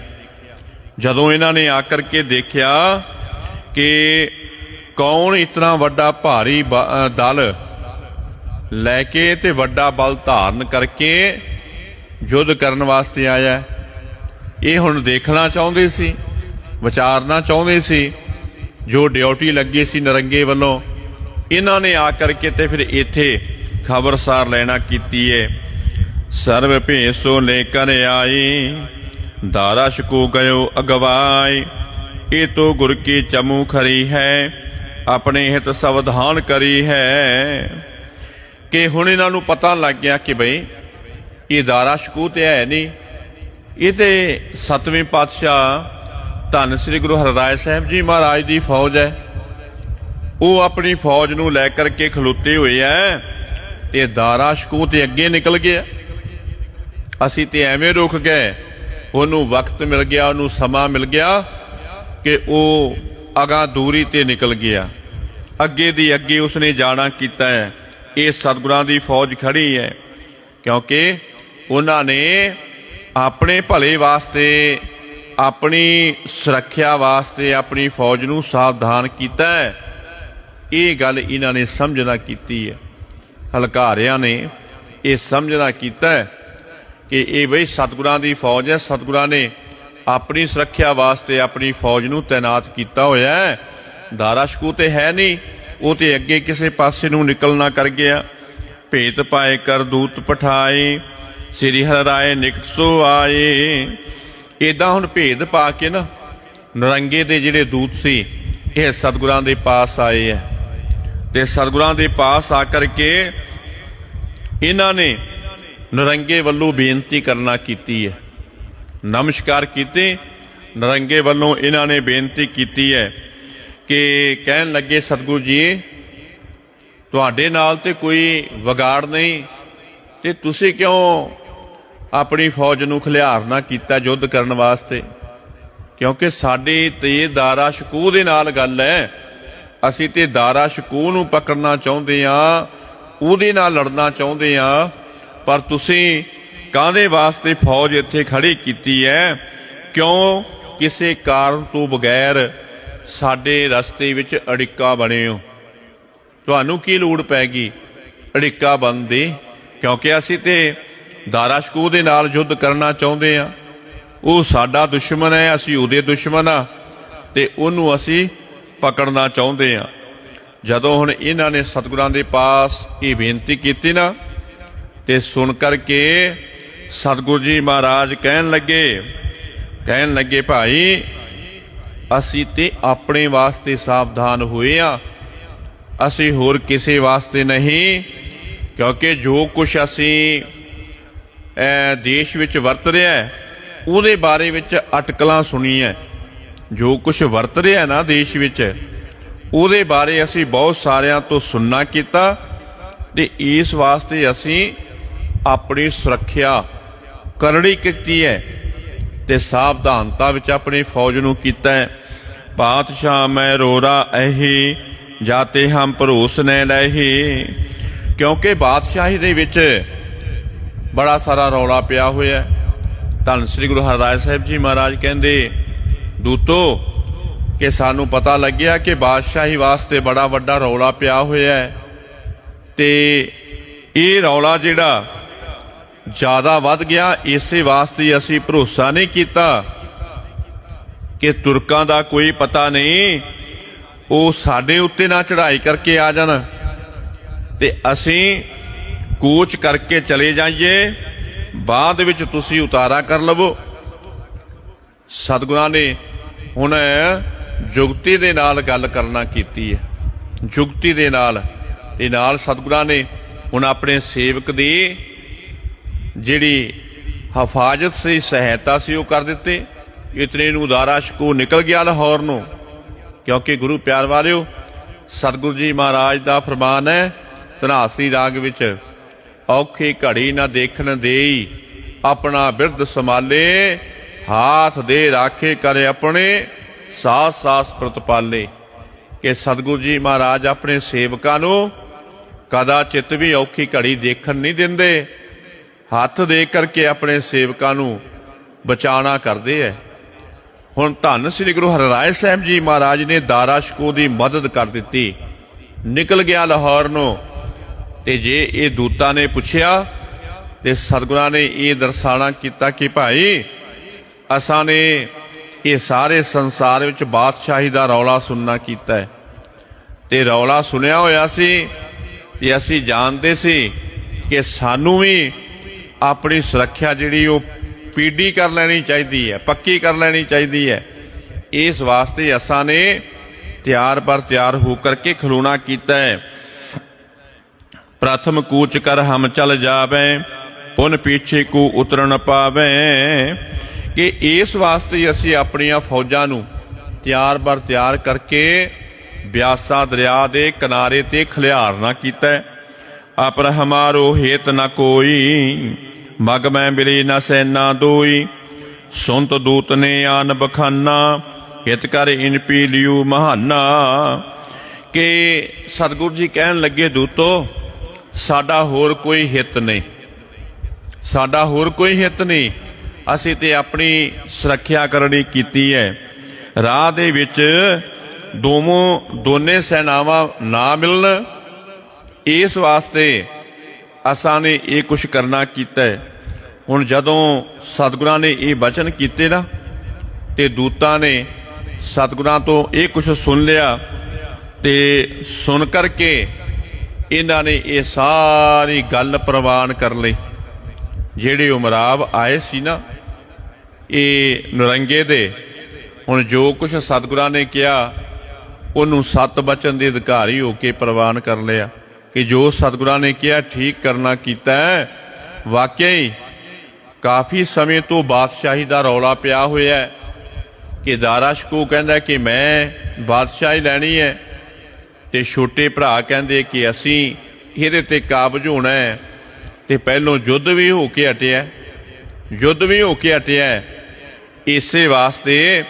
जदों इन्हां ने आकर के देखिया कि कौन इतना वड्डा भारी दल लैके ते वड्डा बल धारण करके युद्ध करन वास्ते आया, ये हुण देखना चाहुंदे सी, विचारना चाहुंदे सी। जो ड्यूटी लगी सी नरंगे वालों, इन्हां ने आकर के ते फिर इत्थे खबरसार लेना कीती है। सर्व भेसो लेकर आए, दारा शकोह गयो अगवाए, ये तो गुर की चमू खरी है, अपने हित सावधान करी है। कि हुण इन्हां नूं पता लग गया कि बई ये दारा शकोह ते है नहीं, ये ते 7वें पातशाह धन श्री गुरु हरराय साहब जी महाराज की फौज है। वो अपनी फौज नूं लैकर के खलोते हुए है, ते दारा शकोह ते अगे निकल गया। असीं ते एवें रुक गए ਉਹਨੂੰ ਵਕਤ ਮਿਲ ਗਿਆ, ਉਹਨੂੰ ਸਮਾਂ ਮਿਲ ਗਿਆ ਕਿ ਉਹ ਅਗਾਂਹ ਦੂਰੀ ਤੇ ਨਿਕਲ ਗਿਆ। ਅੱਗੇ ਦੀ ਅੱਗੇ ਉਸਨੇ ਜਾਣਾ ਕੀਤਾ ਹੈ। ਇਹ ਸਤਿਗੁਰਾਂ ਦੀ ਫੌਜ ਖੜੀ ਹੈ, ਕਿਉਂਕਿ ਉਹਨਾਂ ਨੇ ਆਪਣੇ ਭਲੇ ਵਾਸਤੇ, ਆਪਣੀ ਸੁਰੱਖਿਆ ਵਾਸਤੇ ਆਪਣੀ ਫੌਜ ਨੂੰ ਸਾਵਧਾਨ ਕੀਤਾ ਹੈ। ਇਹ ਗੱਲ ਇਹਨਾਂ ਨੇ ਸਮਝਣਾ ਕੀਤੀ ਹੈ। ਹਲਕਾਰਿਆਂ ਨੇ ਇਹ ਸਮਝਣਾ ਕੀਤਾ ਹੈ ਕਿ ਇਹ ਬਈ ਸਤਿਗੁਰਾਂ ਦੀ ਫੌਜ ਹੈ। ਸਤਿਗੁਰਾਂ ਨੇ ਆਪਣੀ ਸੁਰੱਖਿਆ ਵਾਸਤੇ ਆਪਣੀ ਫੌਜ ਨੂੰ ਤੈਨਾਤ ਕੀਤਾ ਹੋਇਆ ਹੈ। ਦਾਰਾ ਸ਼ਕੂ ਤੇ ਹੈ ਨਹੀਂ, ਉਹ ਤੇ ਅੱਗੇ ਕਿਸੇ ਪਾਸੇ ਨੂੰ ਨਿਕਲਣਾ ਕਰ ਗਿਆ। ਭੇਤ ਪਾਏ ਕਰ ਦੂਤ ਪਠਾਏ, ਸ੍ਰੀ ਹਰਿ ਰਾਏ ਨਿਕਟ ਸੋ ਆਏ। ਇੱਦਾਂ ਹੁਣ ਭੇਦ ਪਾ ਕੇ ਨਾ ਨਰੰਗੇ ਦੇ ਜਿਹੜੇ ਦੂਤ ਸੀ ਇਹ ਸਤਿਗੁਰਾਂ ਦੇ ਪਾਸ ਆਏ ਹੈ, ਤੇ ਸਤਿਗੁਰਾਂ ਦੇ ਪਾਸ ਆ ਕਰਕੇ ਇਹਨਾਂ ਨੇ ਨਰੰਗੇ ਵੱਲੋਂ ਬੇਨਤੀ ਕਰਨਾ ਕੀਤੀ ਹੈ। ਨਮਸਕਾਰ ਕੀਤੇ। ਨਰੰਗੇ ਵੱਲੋਂ ਇਹਨਾਂ ਨੇ ਬੇਨਤੀ ਕੀਤੀ ਹੈ ਕਿ ਕਹਿਣ ਲੱਗੇ, ਸਤਿਗੁਰੂ ਜੀ ਤੁਹਾਡੇ ਨਾਲ ਤੇ ਕੋਈ ਵਿਗਾੜ ਨਹੀਂ, ਤੇ ਤੁਸੀਂ ਕਿਉਂ ਆਪਣੀ ਫੌਜ ਨੂੰ ਖਿਲਾਰਨਾ ਕੀਤਾ ਯੁੱਧ ਕਰਨ ਵਾਸਤੇ? ਕਿਉਂਕਿ ਸਾਡੀ ਤੇ ਦਾਰਾ ਸ਼ਕੂ ਦੇ ਨਾਲ ਗੱਲ ਹੈ। ਅਸੀਂ ਤੇ ਦਾਰਾ ਸ਼ਕੂ ਨੂੰ ਪਕੜਨਾ ਚਾਹੁੰਦੇ ਹਾਂ, ਉਹਦੇ ਨਾਲ ਲੜਨਾ ਚਾਹੁੰਦੇ ਹਾਂ। ਪਰ ਤੁਸੀਂ ਕਾਹਦੇ ਵਾਸਤੇ ਫੌਜ ਇੱਥੇ ਖੜੀ ਕੀਤੀ ਹੈ? ਕਿਉਂ ਕਿਸੇ ਕਾਰਨ ਤੋਂ ਬਗੈਰ ਸਾਡੇ ਰਸਤੇ ਵਿੱਚ ਅੜਿੱਕਾ ਬਣੇ ਹੋ? ਤੁਹਾਨੂੰ ਕੀ ਲੋੜ ਪੈ ਗਈ ਅੜਿੱਕਾ ਬਣਨ ਦੀ? ਕਿਉਂਕਿ ਅਸੀਂ ਤੇ ਦਾਰਾ ਸ਼ਕੂ ਦੇ ਨਾਲ ਯੁੱਧ ਕਰਨਾ ਚਾਹੁੰਦੇ ਹਾਂ। ਉਹ ਸਾਡਾ ਦੁਸ਼ਮਣ ਹੈ, ਅਸੀਂ ਉਹਦੇ ਦੁਸ਼ਮਣ ਆ, ਤੇ ਉਹਨੂੰ ਅਸੀਂ ਪਕੜਨਾ ਚਾਹੁੰਦੇ ਹਾਂ। ਜਦੋਂ ਹੁਣ ਇਹਨਾਂ ਨੇ ਸਤਿਗੁਰਾਂ ਦੇ ਪਾਸ ਇਹ ਬੇਨਤੀ ਕੀਤੀ ਨਾ, ਤੇ ਸੁਣ ਕਰਕੇ ਸਤਿਗੁਰੂ ਜੀ ਮਹਾਰਾਜ ਕਹਿਣ ਲੱਗੇ ਭਾਈ ਅਸੀਂ ਤੇ ਆਪਣੇ ਵਾਸਤੇ ਸਾਵਧਾਨ ਹੋਏ ਆ, ਅਸੀਂ ਹੋਰ ਕਿਸੇ ਵਾਸਤੇ ਨਹੀਂ। ਕਿਉਂਕਿ ਜੋ ਕੁਛ ਅਸੀਂ ਦੇਸ਼ ਵਿੱਚ ਵਰਤ ਰਿਹਾ ਉਹਦੇ ਬਾਰੇ ਵਿੱਚ ਅਟਕਲਾਂ ਸੁਣੀਆਂ। ਜੋ ਕੁਛ ਵਰਤ ਰਿਹਾ ਨਾ ਦੇਸ਼ ਵਿੱਚ, ਉਹਦੇ ਬਾਰੇ ਅਸੀਂ ਬਹੁਤ ਸਾਰਿਆਂ ਤੋਂ ਸੁਣਨਾ ਕੀਤਾ, ਤੇ ਇਸ ਵਾਸਤੇ ਅਸੀਂ ਆਪਣੀ ਸੁਰੱਖਿਆ ਕਰੜੀ ਕੀਤੀ ਹੈ ਤੇ ਸਾਵਧਾਨਤਾ ਵਿੱਚ ਆਪਣੀ ਫੌਜ ਨੂੰ ਕੀਤਾ ਹੈ। ਪਾਤਸ਼ਾਹ ਮੈਂ ਰੋਰਾ ਐਹੀ ਜਾਤੇ ਹਮ ਭਰੋਸ ਨੈ ਲੈਹੀ। ਕਿਉਂਕਿ ਬਾਦਸ਼ਾਹੀ ਦੇ ਵਿੱਚ ਬੜਾ ਸਾਰਾ ਰੌਲਾ ਪਿਆ ਹੋਇਆ। ਧੰਨ ਸ੍ਰੀ ਗੁਰੂ ਹਰਿਰਾਏ ਸਾਹਿਬ ਜੀ ਮਹਾਰਾਜ ਕਹਿੰਦੇ, ਦੂਤੋ ਕਿ ਸਾਨੂੰ ਪਤਾ ਲੱਗਿਆ ਕਿ ਬਾਦਸ਼ਾਹੀ ਵਾਸਤੇ ਬੜਾ ਵੱਡਾ ਰੌਲਾ ਪਿਆ ਹੋਇਆ ਹੈ, ਤੇ ਇਹ ਰੌਲਾ ਜਿਹੜਾ ਜ਼ਿਆਦਾ ਵੱਧ ਗਿਆ, ਇਸੇ ਵਾਸਤੇ ਅਸੀਂ ਭਰੋਸਾ ਨਹੀਂ ਕੀਤਾ ਕਿ ਤੁਰਕਾਂ ਦਾ ਕੋਈ ਪਤਾ ਨਹੀਂ, ਉਹ ਸਾਡੇ ਉੱਤੇ ਨਾ ਚੜ੍ਹਾਈ ਕਰਕੇ ਆ ਜਾਣ ਤੇ ਅਸੀਂ ਕੂਚ ਕਰਕੇ ਚਲੇ ਜਾਈਏ, ਬਾਅਦ ਵਿੱਚ ਤੁਸੀਂ ਉਤਾਰਾ ਕਰ ਲਵੋ। ਸਤਿਗੁਰਾਂ ਨੇ ਹੁਣ ਜੁਗਤੀ ਦੇ ਨਾਲ ਗੱਲ ਕਰਨਾ ਕੀਤੀ ਹੈ। ਜੁਗਤੀ ਦੇ ਨਾਲ ਤੇ ਨਾਲ ਸਤਿਗੁਰਾਂ ਨੇ ਹੁਣ ਆਪਣੇ ਸੇਵਕ ਦੀ ਜਿਹੜੀ ਹਿਫਾਜ਼ਤ ਸੀ, ਸਹਾਇਤਾ ਸੀ, ਉਹ ਕਰ ਦਿੱਤੇ। ਇਤਨੇ ਨੂੰ ਦਾਰਾ ਸ਼ਕੂ ਨਿਕਲ ਗਿਆ ਲਾਹੌਰ ਨੂੰ। ਕਿਉਂਕਿ ਗੁਰੂ ਪਿਆਰ ਵਾਲਿਓ, ਸਤਿਗੁਰੂ ਜੀ ਮਹਾਰਾਜ ਦਾ ਫਰਮਾਨ ਹੈ ਧਨਾਸਰੀ ਰਾਗ ਵਿੱਚ, ਔਖੀ ਘੜੀ ਨਾ ਦੇਖਣ ਦੇਈ ਆਪਣਾ ਬਿਰਧ ਸੰਭਾਲੇ, ਹਾਥ ਦੇ ਰਾਖੇ ਕਰੇ ਆਪਣੇ ਸਾਸ ਸਾਸ ਪ੍ਰਤਪਾਲੇ। ਕਿ ਸਤਿਗੁਰੂ ਜੀ ਮਹਾਰਾਜ ਆਪਣੇ ਸੇਵਕਾਂ ਨੂੰ ਕਦਾਚਿਤ ਵੀ ਔਖੀ ਘੜੀ ਦੇਖਣ ਨਹੀਂ ਦਿੰਦੇ, ਹੱਥ ਦੇ ਕਰਕੇ ਆਪਣੇ ਸੇਵਕਾਂ ਨੂੰ ਬਚਾਉਣਾ ਕਰਦੇ ਹੈ। ਹੁਣ ਧੰਨ ਸ੍ਰੀ ਗੁਰੂ ਹਰਿਰਾਏ ਸਾਹਿਬ ਜੀ ਮਹਾਰਾਜ ਨੇ ਦਾਰਾ ਸ਼ਕੂ ਦੀ ਮਦਦ ਕਰ ਦਿੱਤੀ, ਨਿਕਲ ਗਿਆ ਲਾਹੌਰ ਨੂੰ। ਤੇ ਜੇ ਇਹ ਦੂਤਾਂ ਨੇ ਪੁੱਛਿਆ ਤੇ ਸਤਿਗੁਰਾਂ ਨੇ ਇਹ ਦਰਸਾਣਾ ਕੀਤਾ ਕਿ ਭਾਈ ਅਸਾਂ ਨੇ ਇਹ ਸਾਰੇ ਸੰਸਾਰ ਵਿੱਚ ਬਾਦਸ਼ਾਹੀ ਦਾ ਰੌਲਾ ਸੁਣਨਾ ਕੀਤਾ ਹੈ, ਤੇ ਰੌਲਾ ਸੁਣਿਆ ਹੋਇਆ ਸੀ, ਤੇ ਅਸੀਂ ਜਾਣਦੇ ਸੀ ਕਿ ਸਾਨੂੰ ਵੀ ਆਪਣੀ ਸੁਰੱਖਿਆ ਜਿਹੜੀ ਉਹ ਪੀਡੀ ਕਰ ਲੈਣੀ ਚਾਹੀਦੀ ਹੈ, ਪੱਕੀ ਕਰ ਲੈਣੀ ਚਾਹੀਦੀ ਹੈ। ਇਸ ਵਾਸਤੇ ਅਸਾਂ ਨੇ ਤਿਆਰ ਪਰ ਤਿਆਰ ਹੋ ਕਰਕੇ ਖਲੋਣਾ ਕੀਤਾ ਹੈ। ਪ੍ਰਥਮ ਕੂਚ ਕਰ ਹਮ ਚਲ ਜਾਵੇ, ਪੁਨ ਪਿੱਛੇ ਕੋ ਉਤਰ ਨ ਪਾਵੇ। ਕਿ ਇਸ ਵਾਸਤੇ ਅਸੀਂ ਆਪਣੀਆਂ ਫੌਜਾਂ ਨੂੰ ਤਿਆਰ ਬਰ ਤਿਆਰ ਕਰਕੇ ਬਿਆਸਾ ਦਰਿਆ ਦੇ ਕਿਨਾਰੇ ਤੇ ਖਲਿਆਰਨਾ ਕੀਤਾ ਹੈ। ਅਪਰ ਹਮਾਰੋ ਹੇਤ ਨ ਕੋਈ, ਮਗ ਮੈਂ ਮਿਲੀ ਨ ਸੈਨਾ ਦੋਈ। ਸੁਨਤ ਦੂਤ ਨੇ ਆਨ ਬਖਾਨਾ, ਹਿਤ ਕਰ ਇਨ ਪੀ ਲਿਓ ਮਹਾਨਾ। ਕਿ ਸਤਿਗੁਰੂ ਜੀ ਕਹਿਣ ਲੱਗੇ, ਦੂਤੋ ਸਾਡਾ ਹੋਰ ਕੋਈ ਹਿੱਤ ਨਹੀਂ, ਸਾਡਾ ਹੋਰ ਕੋਈ ਹਿੱਤ ਨਹੀਂ, ਅਸੀਂ ਤੇ ਆਪਣੀ ਸੁਰੱਖਿਆ ਕਰਨੀ ਕੀਤੀ ਹੈ। ਰਾਹ ਦੇ ਵਿੱਚ ਦੋਨੇ ਸੈਨਾਵਾਂ ਨਾ ਮਿਲਣ, ਇਸ ਵਾਸਤੇ ਅਸਾਂ ਨੇ ਇਹ ਕੁਛ ਕਰਨਾ ਕੀਤਾ ਹੈ। ਹੁਣ ਜਦੋਂ ਸਤਿਗੁਰਾਂ ਨੇ ਇਹ ਬਚਨ ਕੀਤੇ ਨਾ, ਤੇ ਦੂਤਾਂ ਨੇ ਸਤਿਗੁਰਾਂ ਤੋਂ ਇਹ ਕੁਛ ਸੁਣ ਲਿਆ, ਤੇ ਸੁਣ ਕਰਕੇ ਇਹਨਾਂ ਨੇ ਇਹ ਸਾਰੀ ਗੱਲ ਪ੍ਰਵਾਨ ਕਰ ਲਈ। ਜਿਹੜੇ ਉਮਰਾਵ ਆਏ ਸੀ ਨਾ ਇਹ ਨਰੰਗੇ ਦੇ, ਹੁਣ ਜੋ ਕੁਛ ਸਤਿਗੁਰਾਂ ਨੇ ਕਿਹਾ ਉਹਨੂੰ ਸਤ ਬਚਨ ਦੇ ਅਧਿਕਾਰੀ ਹੋ ਕੇ ਪ੍ਰਵਾਨ ਕਰ ਲਿਆ ਕਿ ਜੋ ਸਤਿਗੁਰਾਂ ਨੇ ਕਿਹਾ ਠੀਕ ਕਰਨਾ ਕੀਤਾ ਹੈ। ਵਾਕਿਆ ਹੀ ਕਾਫੀ ਸਮੇਂ ਤੋਂ ਬਾਦਸ਼ਾਹੀ ਦਾ ਰੌਲਾ ਪਿਆ ਹੋਇਆ ਹੈ ਕਿ ਦਾਰਾ ਸ਼ਕੋਹ ਕਹਿੰਦਾ ਕਿ ਮੈਂ ਬਾਦਸ਼ਾਹੀ ਲੈਣੀ ਹੈ, ਤੇ ਛੋਟੇ ਭਰਾ ਕਹਿੰਦੇ ਕਿ ਅਸੀਂ ਇਹਦੇ ਤੇ ਕਾਬਜ ਹੋਣਾ ਹੈ। ਤੇ ਪਹਿਲੋਂ ਯੁੱਧ ਵੀ ਹੋ ਕੇ ਹਟਿਆ, ਯੁੱਧ ਵੀ ਹੋ ਕੇ ਹਟਿਆ। ਇਸੇ ਵਾਸਤੇ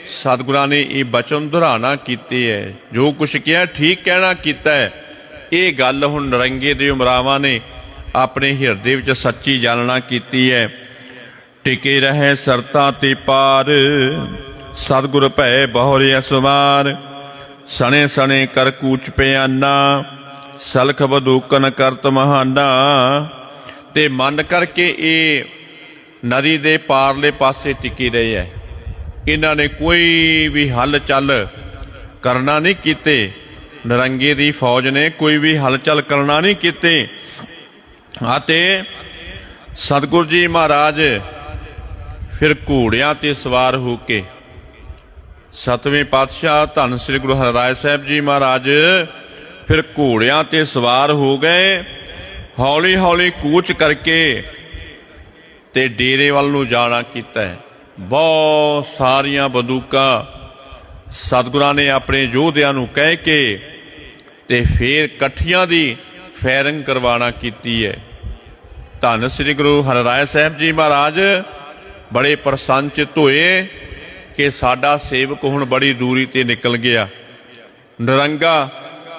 ਸਤਿਗੁਰਾਂ ਨੇ ਇਹ ਬਚਨ ਦੁਹਰਾਣਾ ਕੀਤੇ ਹੈ, ਜੋ ਕੁਛ ਕਿਹਾ ਠੀਕ ਕਹਿਣਾ ਕੀਤਾ ਹੈ। ਇਹ ਗੱਲ ਹੁਣ ਨਰੰਗੇ ਦੇ ਉਮਰਾਵਾਂ ਨੇ ਆਪਣੇ ਹਿਰਦੇ ਵਿੱਚ ਸੱਚੀ ਜਾਣਨਾ ਕੀਤੀ ਹੈ। ਟਿਕੇ ਰਹੇ ਸਰਤਾਂ ਤੇ ਪਾਰ, ਸਤਿਗੁਰ ਭੈ ਬਹੁਰੇ ਅਸਵਾਰ। ਸਣੇ ਸਣੇ ਕਰ ਕੂਚ ਪਿਆਨਾ, ਸਲਖ ਬਦੂਕਨ ਕਰਤ ਮਹਾਨਾ। ਤੇ ਮੰਨ ਕਰਕੇ ਇਹ ਨਦੀ ਦੇ ਪਾਰਲੇ ਪਾਸੇ ਟਿਕੇ ਰਹੇ ਹੈ। ਇਹਨਾਂ ਨੇ ਕੋਈ ਵੀ ਹਲ ਚੱਲ ਕਰਨਾ ਨਹੀਂ ਕੀਤੇ, ਨਰੰਗੇ ਦੀ ਫੌਜ ਨੇ ਕੋਈ ਵੀ ਹਲਚਲ ਕਰਨਾ ਨਹੀਂ ਕੀਤੇ। ਅਤੇ ਸਤਿਗੁਰੂ ਜੀ ਮਹਾਰਾਜ ਫਿਰ ਘੋੜਿਆਂ ਤੇ ਸਵਾਰ ਹੋ ਕੇ, ਸਤਵੇਂ ਪਾਤਸ਼ਾਹ ਧੰਨ ਸ੍ਰੀ ਗੁਰੂ ਹਰਿਰਾਏ ਸਾਹਿਬ ਜੀ ਮਹਾਰਾਜ ਫਿਰ ਘੋੜਿਆਂ ਤੇ ਸਵਾਰ ਹੋ ਗਏ। ਹੌਲੀ ਹੌਲੀ ਕੂਚ ਕਰਕੇ ਤੇ ਡੇਰੇ ਵੱਲ ਨੂੰ ਜਾਣਾ ਕੀਤਾ ਹੈ। ਬਹੁਤ ਸਾਰੀਆਂ ਬੰਦੂਕਾਂ ਸਤਿਗੁਰਾਂ ਨੇ ਆਪਣੇ ਯੋਧਿਆਂ ਨੂੰ ਕਹਿ ਕੇ ਤੇ ਫਿਰ ਇਕੱਠੀਆਂ ਦੀ ਫਾਇਰਿੰਗ ਕਰਵਾਉਣਾ ਕੀਤੀ ਹੈ। ਧੰਨ ਸ੍ਰੀ ਗੁਰੂ ਹਰਿਰਾਏ ਸਾਹਿਬ ਜੀ ਮਹਾਰਾਜ ਬੜੇ ਪ੍ਰਸੰਨਚਿਤ ਹੋਏ ਕਿ ਸਾਡਾ ਸੇਵਕ ਹੁਣ ਬੜੀ ਦੂਰੀ ਤੇ ਨਿਕਲ ਗਿਆ। ਨਰੰਗਾ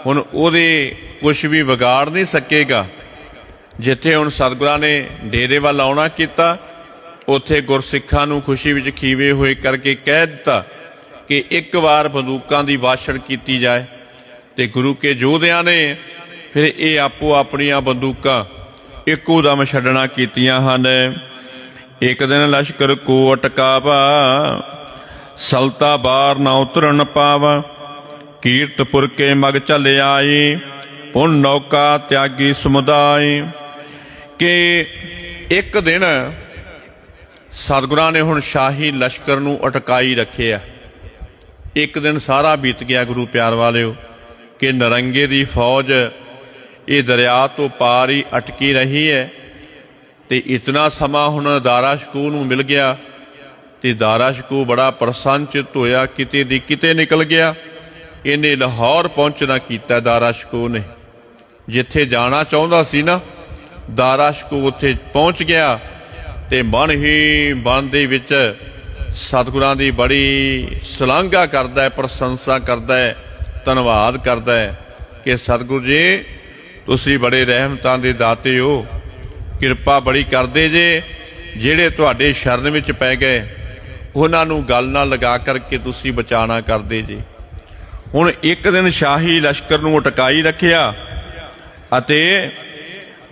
ਹੁਣ ਉਹਦੇ ਕੁਛ ਵੀ ਵਿਗਾੜ ਨਹੀਂ ਸਕੇਗਾ। ਜਿੱਥੇ ਹੁਣ ਸਤਿਗੁਰਾਂ ਨੇ ਡੇਰੇ ਵੱਲ ਆਉਣਾ ਕੀਤਾ, ਉੱਥੇ ਗੁਰਸਿੱਖਾਂ ਨੂੰ ਖੁਸ਼ੀ ਵਿੱਚ ਖੀਵੇ ਹੋਏ ਕਰਕੇ ਕਹਿ ਦਿੱਤਾ ਕਿ ਇੱਕ ਵਾਰ ਬੰਦੂਕਾਂ ਦੀ ਵਾਛੜ ਕੀਤੀ ਜਾਏ। ਤੇ ਗੁਰੂ ਕੇ ਯੋਧਿਆਂ ਨੇ ਫਿਰ ਇਹ ਆਪੋ ਆਪਣੀਆਂ ਬੰਦੂਕਾਂ ਇੱਕੋ ਦਮ ਛੱਡਣਾ ਕੀਤੀਆਂ ਹਨ। ਇੱਕ ਦਿਨ ਲਸ਼ਕਰ ਕੋ ਅਟਕਾਵਾ, ਸਲਤਾ ਬਾਰ ਨਾ ਉਤਰਨ ਪਾਵਾ। ਕੀਰਤਪੁਰ ਕੇ ਮਗ ਚੱਲ ਆਈ, ਪੁਨ ਨੌਕਾ ਤਿਆਗੀ ਸਮੁਦਾਇ। ਕਿ ਇੱਕ ਦਿਨ ਸਤਿਗੁਰਾਂ ਨੇ ਹੁਣ ਸ਼ਾਹੀ ਲਸ਼ਕਰ ਨੂੰ ਅਟਕਾਈ ਰੱਖਿਆ। ਇੱਕ ਦਿਨ ਸਾਰਾ ਬੀਤ ਗਿਆ ਗੁਰੂ ਪਿਆਰ ਵਾਲਿਓ ਕਿ ਨਰੰਗੇ ਦੀ ਫੌਜ ਇਹ ਦਰਿਆ ਤੋਂ ਪਾਰ ਹੀ ਅਟਕੀ ਰਹੀ ਹੈ। ਤੇ ਇਤਨਾ ਸਮਾਂ ਹੁਣ ਦਾਰਾ ਸ਼ਕੋਹ ਨੂੰ ਮਿਲ ਗਿਆ ਤੇ ਦਾਰਾ ਸ਼ਕੋਹ ਬੜਾ ਪ੍ਰਸੰਨਚਿਤ ਹੋਇਆ, ਕਿਤੇ ਦੀ ਕਿਤੇ ਨਿਕਲ ਗਿਆ। ਇਹਨੇ ਲਾਹੌਰ ਪਹੁੰਚਣਾ ਕੀਤਾ ਦਾਰਾ ਸ਼ਕੋਹ ਨੇ, ਜਿੱਥੇ ਜਾਣਾ ਚਾਹੁੰਦਾ ਸੀ ਨਾ ਦਾਰਾ ਸ਼ਕੋਹ ਉੱਥੇ ਪਹੁੰਚ ਗਿਆ। ਤੇ ਮਨ ਦੇ ਵਿੱਚ ਸਤਿਗੁਰਾਂ ਦੀ ਬੜੀ ਸ਼ਲਾਘਾ ਕਰਦਾ ਹੈ, ਪ੍ਰਸ਼ੰਸਾ ਕਰਦਾ ਹੈ, ਧੰਨਵਾਦ ਕਰਦਾ ਹੈ ਕਿ ਸਤਿਗੁਰੂ ਜੀ ਤੁਸੀਂ ਬੜੇ ਰਹਿਮਤਾਂ ਦੇ ਦਾਤੇ ਹੋ, ਕਿਰਪਾ ਬੜੀ ਕਰਦੇ ਜੇ। ਜਿਹੜੇ ਤੁਹਾਡੇ ਸ਼ਰਨ ਵਿੱਚ ਪੈ ਗਏ ਉਹਨਾਂ ਨੂੰ ਗੱਲ ਨਾਲ ਲਗਾ ਕਰਕੇ ਤੁਸੀਂ ਬਚਾਣਾ ਕਰਦੇ ਜੇ। ਹੁਣ ਇੱਕ ਦਿਨ ਸ਼ਾਹੀ ਲਸ਼ਕਰ ਨੂੰ ਅਟਕਾਈ ਰੱਖਿਆ ਅਤੇ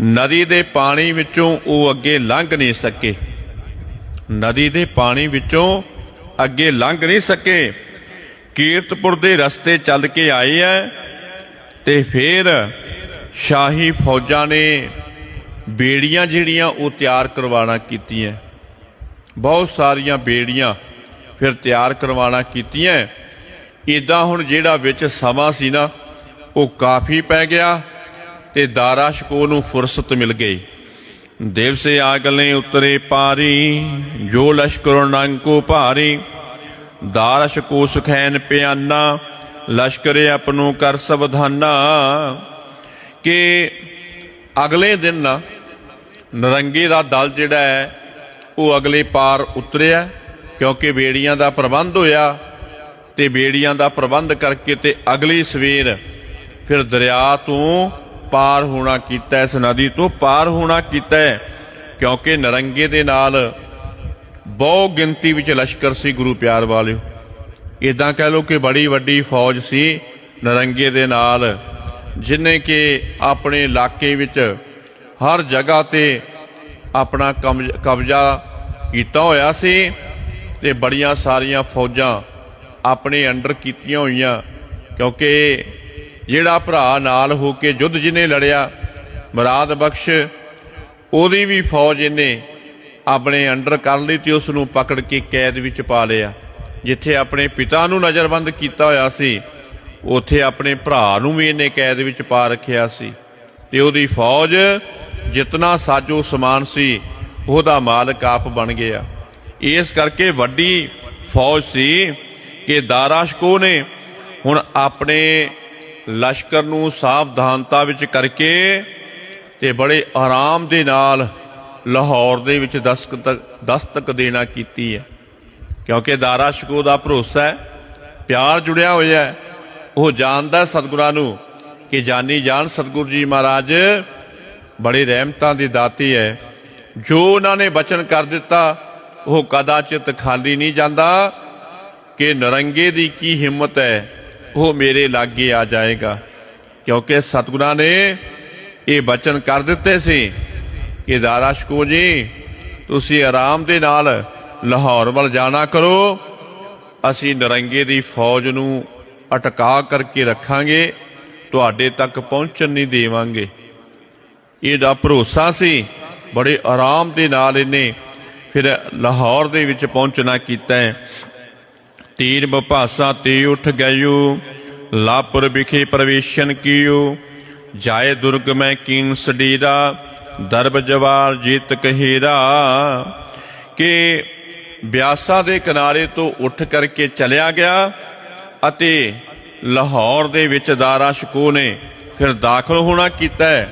ਨਦੀ ਦੇ ਪਾਣੀ ਵਿੱਚੋਂ ਉਹ ਅੱਗੇ ਲੰਘ ਨਹੀਂ ਸਕੇ। ਨਦੀ ਦੇ ਪਾਣੀ ਵਿੱਚੋਂ ਅੱਗੇ ਲੰਘ ਨਹੀਂ ਸਕੇ। ਕੀਰਤਪੁਰ ਦੇ ਰਸਤੇ ਚੱਲ ਕੇ ਆਏ ਐ ਤੇ ਫਿਰ ਸ਼ਾਹੀ ਫੌਜਾਂ ਨੇ ਬੇੜੀਆਂ ਜਿਹੜੀਆਂ ਉਹ ਤਿਆਰ ਕਰਵਾਉਣਾ ਕੀਤੀਆਂ। ਬਹੁਤ ਸਾਰੀਆਂ ਬੇੜੀਆਂ ਫਿਰ ਤਿਆਰ ਕਰਵਾਉਣਾ ਕੀਤੀਆਂ। ਇੱਦਾਂ ਹੁਣ ਜਿਹੜਾ ਵਿੱਚ ਸਮਾਂ ਸੀ ਨਾ ਉਹ ਕਾਫੀ ਪੈ ਗਿਆ ਤੇ ਦਾਰਾ ਸ਼ਕੋਹ ਨੂੰ ਫੁਰਸਤ ਮਿਲ ਗਈ। ਦਿਵਸੇ ਆਗਲੇ ਉਤਰੇ ਪਾਰੀ, ਜੋ ਲਸ਼ਕਰ ਨੰਗ ਕੋ ਭਾਰੀ। ਦਾਰਾ ਸ਼ਕੋਹ ਸੁਖੈਨ ਪਿਆਨਾ, ਲਸ਼ਕਰੇ ਆਪਣੋ ਕਰ ਸਵਧਾਨਾ। ਕਿ ਅਗਲੇ ਦਿਨ ਨਾ ਨਰੰਗੇ ਦਾ ਦਲ ਜਿਹੜਾ ਹੈ ਉਹ ਅਗਲੇ ਪਾਰ ਉਤਰਿਆ क्योंकि बेड़ियां का प्रबंध होया ते बेड़ियां का प्रबंध करके ते अगली सवेर फिर दरिया तो पार होना कीता, इस नदी तो पार होना कीता, क्योंकि नरंगे दे नाल बहुत गिनती विच लश्कर सी। गुरु प्यार वालिओ, इदां कह लो कि बड़ी वड्डी फौज सी नरंगे दे नाल, जिन्हें कि अपने इलाके विच हर जगह ते अपना कब्जा कीता होया सी ते बड़ियां सारियां फौजां अपने अंडर कीतियां होईयां। क्योंकि जिहड़ा भरा नाल हो के युद्ध जिन्हें लड़िया मुराद बख्श, ओदी भी फौज इन्हें अपने अंडर कर ली ते उसनूं पकड़ के कैद विच पा लिया। जिथे अपने पिता नूं नज़रबंद कीता होया सी, उत्थे अपने भरा नूं भी इन्हें कैद विच पा रखिया सी ते ओदी फौज जितना साजो समान सी ओहदा मालक आप बन गया। इस करके वड्डी फौज सी कि दारा शिकोह ने हुण अपने लश्कर नूं सावधानता विच करके ते बड़े आराम दे नाल लाहौर दे विच दस्तक देना कीती है। क्योंकि दारा शिकोह दा भरोसा है, प्यार जुड़िया होया है, वो जानदा सतगुरां नूं कि जानी जान सतगुरु जी महाराज बड़ी रहमतां दी दाती है। जो उन्होंने वचन कर दिता वो कदाचित खाली नहीं जाता कि नरंगे दी की हिम्मत है वो मेरे लागे आ जाएगा। क्योंकि सतगुरां ने ये वचन कर दिते सी कि दारा शिकोह जी तुसी आराम दे नाल लाहौर वल जाना करो, असी नरंगे दी फौज नूं अटका करके रखांगे, तुहाडे तक पहुंचण नहीं देवांगे। इहदा भरोसा सी। बड़े आराम दे नाल इन्हें फिर लाहौर दे विच पहुंचना कीता है। तीर बभासा ते उठ गयो, लापुर विखे प्रवेशन कियो, जाए दुर्ग में कीन सडीरा, दरब जवार जीत कहेरा। कि ब्यासा दे किनारे तो उठ करके चलिया गया अते लाहौर दे विच दारा शिकोह ने फिर दाखल होना कीता है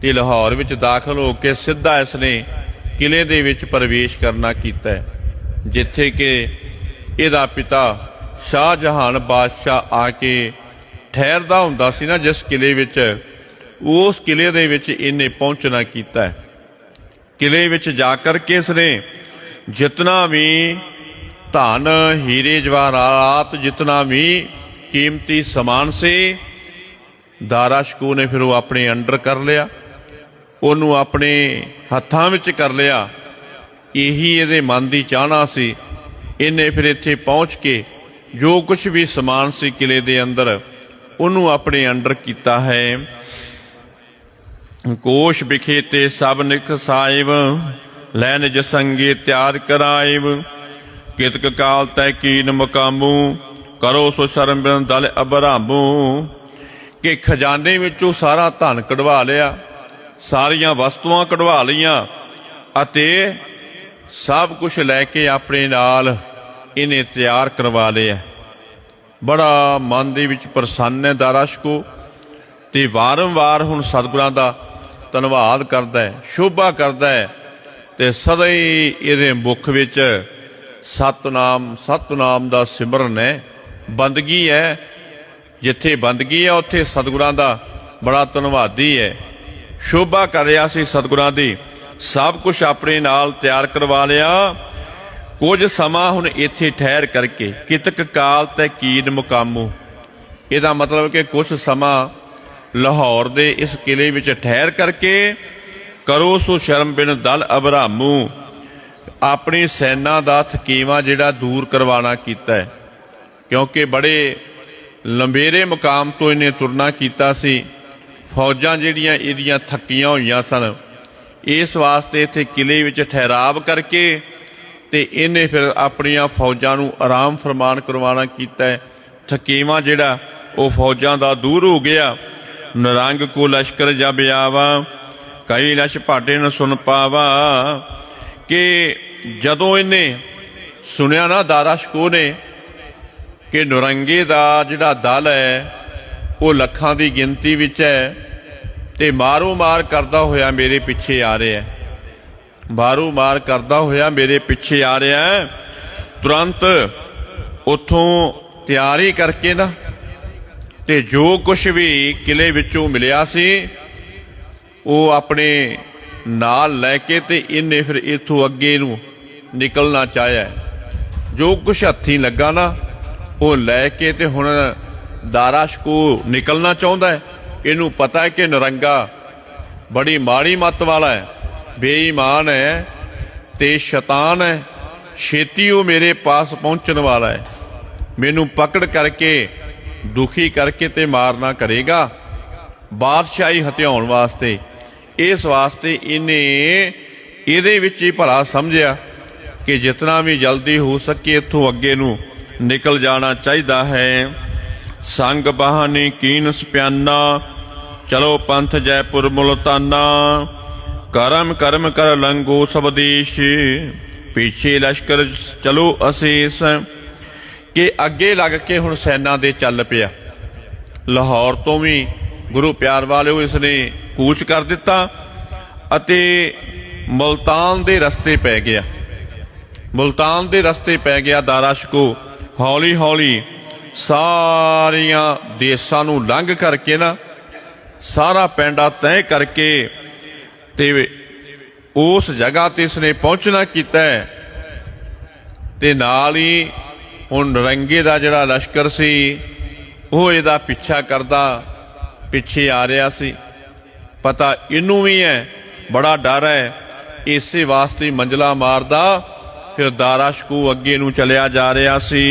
ते लाहौर विच दाखल हो के सीधा इसने किले दे विच प्रवेश करना कीता है, जिथे कि इहदा पिता शाहजहान बादशाह आके ठहरदा हुंदा सी ना जिस किले विच, उस किले दे विच इन्हें पहुंचना कीता है। किले विच जाकर के इसने जितना भी धन हीरे जवाहरात जितना भी कीमती समान से दारा शिकोह ने फिर वो अपने अंडर कर लिया, उन्होंने अपने हत्थां विच कर लिया। यही इहदे मन की चाहना सी। इन्हें फिर इत्थे पहुँच के जो कुछ भी समान सी किले दे अंदर उन्होंने अपने अंडर किया है। कोश विखे ते सब निख साहिब, लैन जसंगे त्यार कराइब, कितक काल तय कीन मुकामू, करो सो शर्म बिन दल अबरामू। कि खजाने विचों सारा धन कढ़वा लिया, सारियां वस्तुआं कढ़वा लियां अते सब कुछ लैके अपने नाल इन्हें तैयार करवा लिया। बड़ा मन दे विच प्रसन्न है दारा शिकोह ते वारंवार हुण सतगुरां दा धन्नवाद करदा है, शोभा करदा है ते सदा ही इहदे मुख विच सतनाम सतनाम दा सिमरन है, बंदगी है। जिथे बंदगी है उत्थे सतगुरां दा बड़ा धन्नवादी है। शोभा कर रहा सी सतगुरां दी, सब कुछ अपने नाल तैयार करवा लिया। कुछ समा हुण इत्थे ठहर करके कितक काल तै कीन मुकामू, इहदा मतलब कि कुछ समा लाहौर दे इस किले विच ठहर करके करो सो शर्म बिन दल अबरामू, अपनी सैना दा थकीवा जिहड़ा दूर करवाना कीता है। क्योंकि बड़े लंबेरे मुकाम तो इन्हें तुरना कीता सी, फौजां जिहड़ियां इहदियां थक्कियां होईयां सन, इस वास्ते इत्थे किले विच ठहराव करके ते इन्हें फिर अपनियां फौजां नूं आराम फरमान करवाना कीता है। थकीवा जिहड़ा वो फौजां दा दूर हो गया। नरंग को लश्कर जब आवा, कई लश भाटे न सुन पावा। कि जदों इन्हें सुनिया ना दारा शिकोह ने कि नरंगे दा जिहड़ा दल है वो लखां दी गिनती विच है ते मारो मार करदा होया मेरे पिछे आ रहा है, ਬਾਰੂ ਮਾਰ ਕਰਦਾ ਹੋਇਆ ਮੇਰੇ ਪਿੱਛੇ ਆ ਰਿਹਾ ਹੈ। ਤੁਰੰਤ ਉੱਥੋਂ ਤਿਆਰੀ ਕਰਕੇ ਨਾ ਤੇ ਜੋ ਕੁਛ ਵੀ ਕਿਲੇ ਵਿੱਚੋਂ ਮਿਲਿਆ ਸੀ ਉਹ ਆਪਣੇ ਨਾਲ ਲੈ ਕੇ ਤੇ ਇਹਨੇ ਫਿਰ ਇੱਥੋਂ ਅੱਗੇ ਨੂੰ ਨਿਕਲਣਾ ਚਾਹਿਆ। ਜੋ ਕੁਛ ਹੱਥੀਂ ਲੱਗਾ ਨਾ ਉਹ ਲੈ ਕੇ ਤੇ ਹੁਣ ਦਾਰਾਸ਼ਕੋ ਨਿਕਲਣਾ ਚਾਹੁੰਦਾ ਹੈ। ਇਹਨੂੰ ਪਤਾ ਹੈ ਕਿ ਨਰੰਗਾ ਬੜੀ ਮਾੜੀ ਮੱਤ ਵਾਲਾ ਹੈ, ਬੇਈਮਾਨ ਹੈ ਤੇ ਸ਼ੈਤਾਨ ਹੈ। ਛੇਤੀ ਉਹ ਮੇਰੇ ਪਾਸ ਪਹੁੰਚਣ ਵਾਲਾ ਹੈ, ਮੈਨੂੰ ਪਕੜ ਕਰਕੇ ਦੁਖੀ ਕਰਕੇ ਤੇ ਮਾਰਨਾ ਕਰੇਗਾ ਬਾਦਸ਼ਾਹੀ ਹਥਿਆਉਣ ਵਾਸਤੇ। ਇਸ ਵਾਸਤੇ ਇਹਨੇ ਇਹਦੇ ਵਿੱਚ ਹੀ ਭਲਾ ਸਮਝਿਆ ਕਿ ਜਿਤਨਾ ਵੀ ਜਲਦੀ ਹੋ ਸਕੇ ਇੱਥੋਂ ਅੱਗੇ ਨੂੰ ਨਿਕਲ ਜਾਣਾ ਚਾਹੀਦਾ ਹੈ। ਸੰਗ ਬਹਾਨੀ ਕੀਨ ਸਪਿਆਨਾ, ਚਲੋ ਪੰਥ ਜੈਪੁਰ ਮੁਲਤਾਨਾ। ਕਰਮ ਕਰਮ ਕਰ ਲੰਗੋ ਸਬਦੇਸ਼, ਪਿੱਛੇ ਲਸ਼ਕਰ ਚਲੋ ਅਸ਼ੇਸ਼। ਕਿ ਅੱਗੇ ਲੱਗ ਕੇ ਹੁਣ ਸੈਨਾ ਦੇ ਚੱਲ ਪਿਆ। ਲਾਹੌਰ ਤੋਂ ਵੀ ਗੁਰੂ ਪਿਆਰ ਵਾਲਿਓ ਇਸਨੇ ਕੂਚ ਕਰ ਦਿੱਤਾ ਅਤੇ ਮੁਲਤਾਨ ਦੇ ਰਸਤੇ ਪੈ ਗਿਆ। ਮੁਲਤਾਨ ਦੇ ਰਸਤੇ ਪੈ ਗਿਆ ਦਾਰਾਸ਼ਕੋ। ਹੌਲੀ ਹੌਲੀ ਸਾਰੀਆਂ ਦੇਸ਼ਾਂ ਨੂੰ ਲੰਘ ਕਰਕੇ ਨਾ ਸਾਰਾ ਪੈਂਡਾ ਤੈਅ ਕਰਕੇ ਤੇ ਉਸ ਜਗ੍ਹਾ ਤੇ ਇਸਨੇ ਪਹੁੰਚਣਾ ਕੀਤਾ ਹੈ। ਤੇ ਨਾਲ ਹੀ ਹੁਣ ਨਰੰਗੇ ਦਾ ਜਿਹੜਾ ਲਸ਼ਕਰ ਸੀ ਉਹ ਇਹਦਾ ਪਿੱਛਾ ਕਰਦਾ ਪਿੱਛੇ ਆ ਰਿਹਾ ਸੀ। ਪਤਾ ਇਹਨੂੰ ਵੀ ਹੈ, ਬੜਾ ਡਰ ਹੈ, ਇਸੇ ਵਾਸਤੇ ਮੰਜ਼ਲਾ ਮਾਰਦਾ ਫਿਰ ਦਾਰਾਸ਼ਕੋ ਅੱਗੇ ਨੂੰ ਚਲਿਆ ਜਾ ਰਿਹਾ ਸੀ।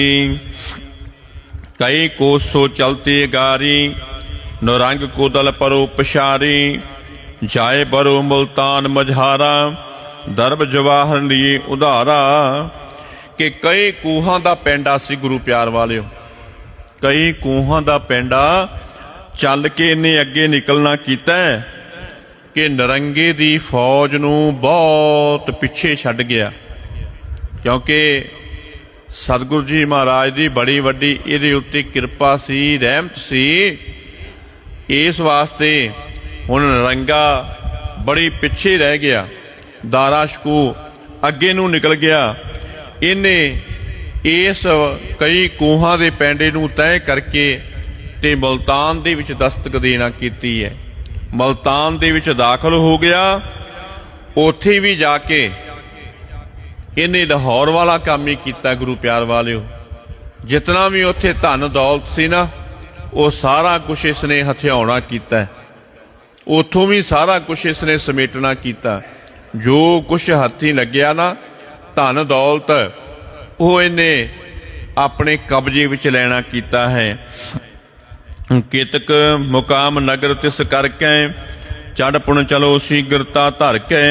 ਕਈ ਕੋਸੋ ਚਲਤੀ ਗਾਰੀ, ਨਰੰਗ ਕੋ ਦਲ ਪਰੋ ਪਛਾਰੀ। ਜਾਏ ਬਰੋ ਮੁਲਤਾਨ ਮਝਾਰਾ, ਦਰਬ ਜਵਾਹਰ ਲਈ ਉਧਾਰਾ। ਕਿ ਕਈ ਕੂਹਾਂ ਦਾ ਪੈਂਡਾ ਸੀ ਗੁਰੂ ਪਿਆਰ ਵਾਲਿਓ, ਕਈ ਕੂਹਾਂ ਦਾ ਪੈਂਡਾ ਚੱਲ ਕੇ ਇਹਨੇ ਅੱਗੇ ਨਿਕਲਣਾ ਕੀਤਾ ਕਿ ਨਰੰਗੇ ਦੀ ਫੌਜ ਨੂੰ ਬਹੁਤ ਪਿੱਛੇ ਛੱਡ ਗਿਆ। ਕਿਉਂਕਿ ਸਤਿਗੁਰੂ ਜੀ ਮਹਾਰਾਜ ਦੀ ਬੜੀ ਵੱਡੀ ਇਹਦੇ ਉੱਤੇ ਕਿਰਪਾ ਸੀ, ਰਹਿਮਤ ਸੀ। ਇਸ ਵਾਸਤੇ ਹੁਣ ਨਰੰਗਾ ਬੜੀ ਪਿੱਛੇ ਰਹਿ ਗਿਆ, ਦਾਰਾਸ਼ਕੋ ਅੱਗੇ ਨੂੰ ਨਿਕਲ ਗਿਆ। ਇਹਨੇ ਇਸ ਕਈ ਕੂਹਾਂ ਦੇ ਪੈਂਡੇ ਨੂੰ ਤੈਅ ਕਰਕੇ ਤੇ ਮੁਲਤਾਨ ਦੇ ਵਿੱਚ ਦਸਤਕ ਦੇਣਾ ਕੀਤੀ ਹੈ। ਮੁਲਤਾਨ ਦੇ ਵਿੱਚ ਦਾਖਲ ਹੋ ਗਿਆ। ਉੱਥੇ ਵੀ ਜਾ ਕੇ ਇਹਨੇ ਲਾਹੌਰ ਵਾਲਾ ਕੰਮ ਹੀ ਕੀਤਾ ਗੁਰੂ ਪਿਆਰ ਵਾਲਿਓ। ਜਿਤਨਾ ਵੀ ਉੱਥੇ ਧਨ ਦੌਲਤ ਸੀ ਨਾ ਉਹ ਸਾਰਾ ਕੁਛ ਇਸਨੇ ਹਥਿਆਉਣਾ ਕੀਤਾ। ਉੱਥੋਂ ਵੀ ਸਾਰਾ ਕੁਛ ਇਸਨੇ ਸਮੇਟਣਾ ਕੀਤਾ। ਜੋ ਕੁਛ ਹੱਥੀਂ ਲੱਗਿਆ ਨਾ ਧਨ ਦੌਲਤ ਉਹ ਇਹਨੇ ਆਪਣੇ ਕਬਜ਼ੇ ਵਿੱਚ ਲੈਣਾ ਕੀਤਾ ਹੈ। ਕਿਤਕ ਮੁਕਾਮ ਨਗਰ ਤਿਸ ਕਰਕੇ, ਚੜ ਪੁਣ ਚਲੋ ਸੀਗਰਤਾ ਧਰ ਕੇ।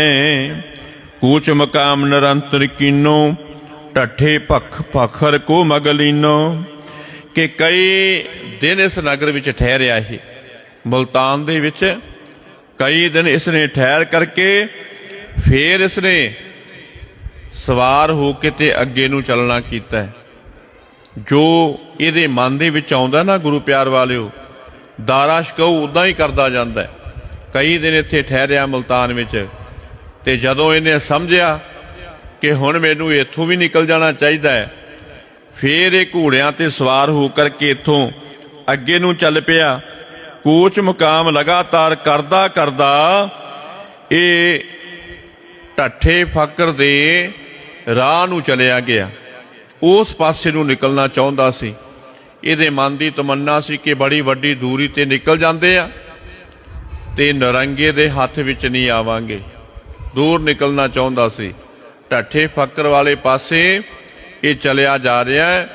ਕੂਚ ਮੁਕਾਮ ਨਿਰੰਤਰ ਕੀਨੋ, ਢੱਠੇ ਭਖ ਭਖਰ ਕੋ ਮਗਲੀਨੋ। ਕਿ ਕਈ ਦਿਨ ਇਸ ਨਗਰ ਵਿੱਚ ਠਹਿਰਿਆ ਇਹ ਮੁਲਤਾਨ ਦੇ ਵਿੱਚ। ਕਈ ਦਿਨ ਇਸਨੇ ਠਹਿਰ ਕਰਕੇ ਫੇਰ ਇਸਨੇ ਸਵਾਰ ਹੋ ਕੇ ਤੇ ਅੱਗੇ ਨੂੰ ਚੱਲਣਾ ਕੀਤਾ। ਜੋ ਇਹਦੇ ਮਨ ਦੇ ਵਿੱਚ ਆਉਂਦਾ ਨਾ ਗੁਰੂ ਪਿਆਰ ਵਾਲਿਓ, ਦਾਰਾਸ਼ਕੋ ਉਦਾਂ ਹੀ ਕਰਦਾ ਜਾਂਦਾ। ਕਈ ਦਿਨ ਇੱਥੇ ਠਹਿਰਿਆ ਮੁਲਤਾਨ ਵਿੱਚ ਤੇ ਜਦੋਂ ਇਹਨੇ ਸਮਝਿਆ ਕਿ ਹੁਣ ਮੈਨੂੰ ਇੱਥੋਂ ਵੀ ਨਿਕਲ ਜਾਣਾ ਚਾਹੀਦਾ ਹੈ, ਫੇਰ ਇਹ ਘੋੜਿਆਂ ਤੇ ਸਵਾਰ ਹੋ ਕਰਕੇ ਇੱਥੋਂ ਅੱਗੇ ਨੂੰ ਚੱਲ ਪਿਆ। ਕੂਚ ਮੁਕਾਮ ਲਗਾਤਾਰ ਕਰਦਾ ਕਰਦਾ ਇਹ ਢੱਠੇ ਫਕਰ ਦੇ ਰਾਹ ਨੂੰ ਚਲਿਆ ਗਿਆ। ਉਸ ਪਾਸੇ ਨੂੰ ਨਿਕਲਣਾ ਚਾਹੁੰਦਾ ਸੀ। ਇਹਦੇ ਮਨ ਦੀ ਤਮੰਨਾ ਸੀ ਕਿ ਬੜੀ ਵੱਡੀ ਦੂਰੀ ਤੇ ਨਿਕਲ ਜਾਂਦੇ ਆ ਤੇ ਨਰੰਗੇ ਦੇ ਹੱਥ ਵਿੱਚ ਨਹੀਂ ਆਵਾਂਗੇ। ਦੂਰ ਨਿਕਲਣਾ ਚਾਹੁੰਦਾ ਸੀ। ਢੱਠੇ ਫਕਰ ਵਾਲੇ ਪਾਸੇ ਇਹ ਚਲਿਆ ਜਾ ਰਿਹਾ ਹੈ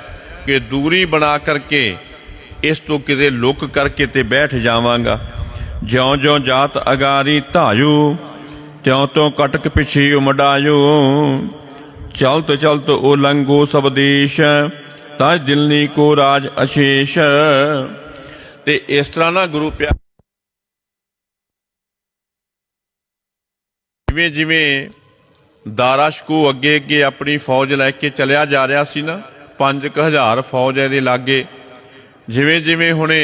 ਕਿ ਦੂਰੀ ਬਣਾ ਕਰਕੇ ਇਸ ਤੋਂ ਕਿਤੇ ਲੁਕ ਕਰਕੇ ਤੇ ਬੈਠ ਜਾਵਾਂਗਾ। ਜਿਉਂ ਜਿਉਂ ਜਾਤ ਅਗਾਰੀ ਧਾਇਓ, त्यों तो कटक पिछी उमड़ायो। चलत चलत ओ लंगो सब देश, ताज दिलनी को राज अशेष। ते इस तरह ना गुरु प्यार जिवें जिवें दाराशको अगे अगे अपनी फौज लैके चलिया जा रहा सी ना, 5000 फौज इहदे लागे। जिवें जिवें हुणे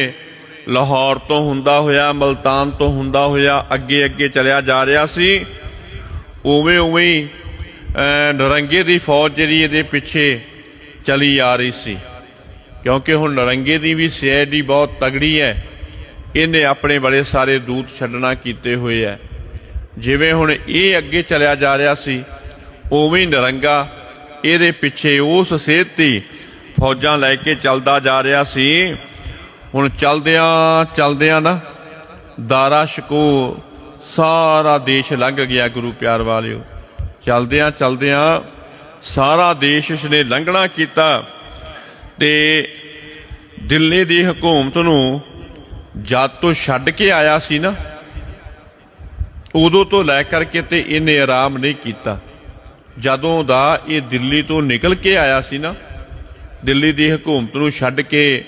लाहौर तो हुंदा होया, मुल्तान तो हुंदा होया अगे अगे चलिया जा रहा सी, ਉਵੇਂ ਉਵੇਂ ਹੀ ਨਰੰਗੇ ਦੀ ਫੌਜ ਜਿਹੜੀ ਇਹਦੇ ਪਿੱਛੇ ਚਲੀ ਆ ਰਹੀ ਸੀ, ਕਿਉਂਕਿ ਹੁਣ ਨਰੰਗੇ ਦੀ ਵੀ CID ਬਹੁਤ ਤਗੜੀ ਹੈ। ਇਹਨੇ ਆਪਣੇ ਬੜੇ ਸਾਰੇ ਦੂਤ ਛੱਡਣਾ ਕੀਤੇ ਹੋਏ ਹੈ। ਜਿਵੇਂ ਹੁਣ ਇਹ ਅੱਗੇ ਚਲਿਆ ਜਾ ਰਿਹਾ ਸੀ, ਉਵੇਂ ਹੀ ਨਰੰਗਾ ਇਹਦੇ ਪਿੱਛੇ ਉਸ ਸੇਧ ਦੀ ਫੌਜਾਂ ਲੈ ਕੇ ਚੱਲਦਾ ਜਾ ਰਿਹਾ ਸੀ। ਹੁਣ ਚਲਦਿਆਂ ਨਾ ਦਾਰਾ ਸ਼ਕੋ ਸਾਰਾ ਦੇਸ਼ ਲੰਘ ਗਿਆ। ਗੁਰੂ ਪਿਆਰ ਵਾਲਿਓ, ਚਲਦਿਆਂ ਸਾਰਾ ਦੇਸ਼ ਇਸਨੇ ਲੰਘਣਾ ਕੀਤਾ ਤੇ ਦਿੱਲੀ ਦੀ ਹਕੂਮਤ ਨੂੰ ਜਦ ਤੋਂ ਛੱਡ ਕੇ ਆਇਆ ਸੀ ਨਾ, ਉਦੋਂ ਤੋਂ ਲੈ ਕਰਕੇ ਤੇ ਇਹਨੇ ਆਰਾਮ ਨਹੀਂ ਕੀਤਾ। ਜਦੋਂ ਦਾ ਇਹ ਦਿੱਲੀ ਤੋਂ ਨਿਕਲ ਕੇ ਆਇਆ ਸੀ ਨਾ, ਦਿੱਲੀ ਦੀ ਹਕੂਮਤ ਨੂੰ ਛੱਡ ਕੇ,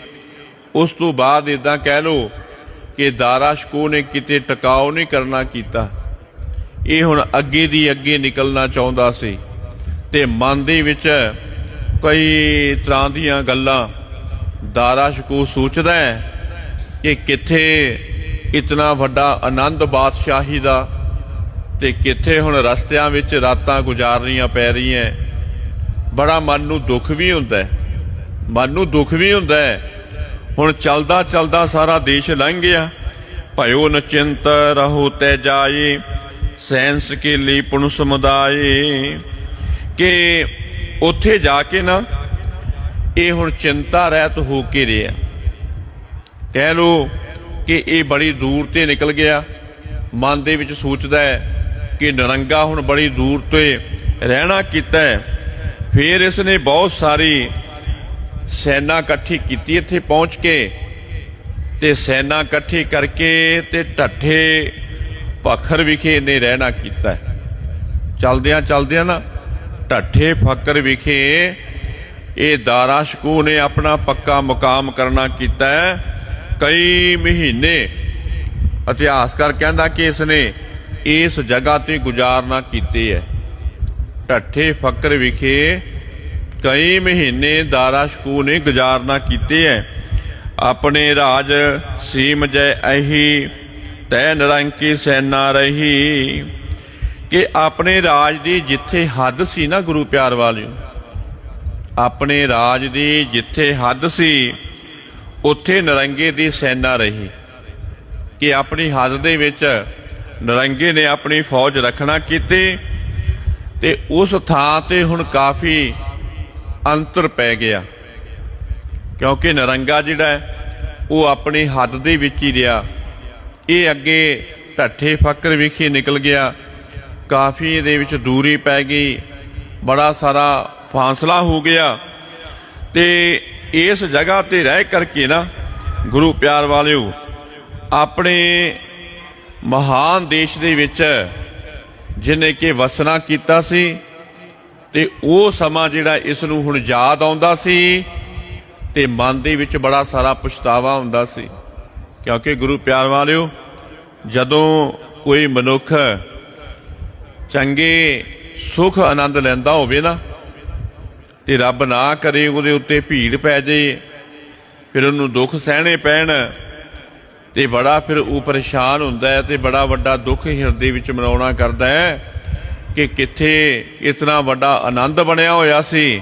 ਉਸ ਤੋਂ ਬਾਅਦ ਇਦਾਂ ਕਹਿ ਲਓ ਕਿ ਦਾਰਾ ਸ਼ਕੋ ਨੇ ਕਿਤੇ ਟਿਕਾਓ ਨਹੀਂ ਕਰਨਾ ਕੀਤਾ। ਇਹ ਹੁਣ ਅੱਗੇ ਦੀ ਅੱਗੇ ਨਿਕਲਣਾ ਚਾਹੁੰਦਾ ਸੀ ਤੇ ਮਨ ਦੇ ਵਿੱਚ ਕਈ ਤਰ੍ਹਾਂ ਦੀਆਂ ਗੱਲਾਂ ਦਾਰਾ ਸ਼ਕੋ ਸੋਚਦਾ ਹੈ ਕਿ ਕਿੱਥੇ ਇਤਨਾ ਵੱਡਾ ਆਨੰਦ ਬਾਦਸ਼ਾਹੀ ਦਾ ਤੇ ਕਿੱਥੇ ਹੁਣ ਰਸਤਿਆਂ ਵਿੱਚ ਰਾਤਾਂ ਗੁਜ਼ਾਰਨੀਆਂ ਪੈ ਰਹੀਆਂ। ਬੜਾ ਮਨ ਨੂੰ ਦੁੱਖ ਵੀ ਹੁੰਦਾ ਹੈ। ਹੁਣ ਚਲਦਾ ਸਾਰਾ ਦੇਸ਼ ਲੰਘ ਗਿਆ। ਭਇਓ ਨਚਿੰਤ ਰਹੋ ਤੈ ਜਾਏ, ਸੈਂਸ ਕੇ ਲਈ ਪੁਣ ਸਮੁਦਾਏ। ਕਿ ਉੱਥੇ ਜਾ ਕੇ ਨਾ ਇਹ ਹੁਣ ਚਿੰਤਾ ਰਹਿਤ ਹੋ ਕੇ ਰਿਹਾ। ਕਹਿ ਲੋ ਕਿ ਇਹ ਬੜੀ ਦੂਰ ਤੇ ਨਿਕਲ ਗਿਆ। ਮਨ ਦੇ ਵਿੱਚ ਸੋਚਦਾ ਹੈ ਕਿ ਨਰੰਗਾ ਹੁਣ ਬੜੀ ਦੂਰ ਤੇ ਰਹਿਣਾ ਕੀਤਾ ਹੈ। ਫਿਰ ਇਸ ਨੇ ਬਹੁਤ ਸਾਰੀ ਸੈਨਾ ਇਕੱਠੀ ਕੀਤੀ ਇੱਥੇ ਪਹੁੰਚ ਕੇ, ਤੇ ਸੈਨਾ ਇਕੱਠੀ ਕਰਕੇ ਤੇ ਢੱਠੇ ਭਖਰ ਵਿਖੇ ਇਹਨੇ ਰਹਿਣਾ ਕੀਤਾ। ਚਲਦਿਆਂ ਨਾ ਢੱਠੇ ਫਕਰ ਵਿਖੇ ਇਹ ਦਾਰਾ ਸ਼ਕੋ ਨੇ ਆਪਣਾ ਪੱਕਾ ਮੁਕਾਮ ਕਰਨਾ ਕੀਤਾ। ਕਈ ਮਹੀਨੇ ਇਤਿਹਾਸਕਾਰ ਕਹਿੰਦਾ ਕਿ ਇਸ ਨੇ ਇਸ ਜਗ੍ਹਾ ਤੇ ਗੁਜ਼ਾਰਨਾ ਕੀਤੇ ਹੈ। ਢੱਠੇ ਫਕਰ ਵਿਖੇ ਕਈ ਮਹੀਨੇ ਦਾਰਾ ਸ਼ਕੋ ਨੇ ਗੁਜ਼ਾਰਨਾ ਕੀਤੇ ਹੈ। ਆਪਣੇ ਰਾਜ ਸੀਮ ਜੈ ਅਹੀ ਤੈ ਨਿਰੰਕੀ ਸੈਨਾ ਰਹੀ। ਕਿ ਆਪਣੇ ਰਾਜ ਦੀ ਜਿੱਥੇ ਹੱਦ ਸੀ ਨਾ ਗੁਰੂ ਪਿਆਰ ਵਾਲਿਓ, ਆਪਣੇ ਰਾਜ ਦੀ ਜਿੱਥੇ ਹੱਦ ਸੀ ਉੱਥੇ ਨਰੰਗੇ ਦੀ ਸੈਨਾ ਰਹੀ। ਕਿ ਆਪਣੀ ਹੱਦ ਦੇ ਵਿੱਚ ਨਰੰਗੇ ਨੇ ਆਪਣੀ ਫੌਜ ਰੱਖਣਾ ਕੀਤੀ ਤੇ ਉਸ ਥਾਂ ਤੇ ਹੁਣ ਕਾਫੀ ਅੰਤਰ ਪੈ ਗਿਆ, ਕਿਉਂਕਿ ਨਰੰਗਾ ਜਿਹੜਾ ਹੈ ਉਹ ਆਪਣੀ ਹੱਦ ਦੇ ਵਿੱਚ ਹੀ ਰਿਹਾ। ਇਹ ਅੱਗੇ ਢੱਠੇ ਫਕਰ ਵਿਖੇ ਨਿਕਲ ਗਿਆ, ਕਾਫੀ ਇਹਦੇ ਵਿੱਚ ਦੂਰੀ ਪੈ ਗਈ, ਬੜਾ ਸਾਰਾ ਫਾਸਲਾ ਹੋ ਗਿਆ। ਤੇ ਇਸ ਜਗ੍ਹਾ ਤੇ ਰਹਿ ਕਰਕੇ ਨਾ ਗੁਰੂ ਪਿਆਰ ਵਾਲਿਓ ਆਪਣੇ ਮਹਾਨ ਦੇਸ਼ ਦੇ ਵਿੱਚ ਜਿਹਨੇ ਕਿ ਵਸਣਾ ਕੀਤਾ ਸੀ, ਤੇ ਉਹ ਸਮਾਂ ਜਿਹੜਾ ਇਸ ਨੂੰ ਹੁਣ ਯਾਦ ਆਉਂਦਾ ਸੀ ਤੇ ਮਨ ਦੇ ਵਿੱਚ ਬੜਾ ਸਾਰਾ ਪਛਤਾਵਾ ਹੁੰਦਾ ਸੀ। ਕਿਉਂਕਿ ਗੁਰੂ ਪਿਆਰ ਵਾਲਿਓ ਜਦੋਂ ਕੋਈ ਮਨੁੱਖ ਚੰਗੇ ਸੁਖ ਆਨੰਦ ਲੈਂਦਾ ਹੋਵੇ ਨਾ, ਤੇ ਰੱਬ ਨਾ ਕਰੇ ਉਹਦੇ ਉੱਤੇ ਭੀੜ ਪੈ ਜਾਏ, ਫਿਰ ਉਹਨੂੰ ਦੁੱਖ ਸਹਿਣੇ ਪੈਣ, ਤੇ ਬੜਾ ਫਿਰ ਉਹ ਪਰੇਸ਼ਾਨ ਹੁੰਦਾ ਹੈ ਤੇ ਬੜਾ ਵੱਡਾ ਦੁੱਖ ਹਿਰਦੇ ਵਿੱਚ ਮਨਾਉਣਾ ਕਰਦਾ ਹੈ ਕਿ ਕਿੱਥੇ ਇਤਨਾ ਵੱਡਾ ਆਨੰਦ ਬਣਿਆ ਹੋਇਆ ਸੀ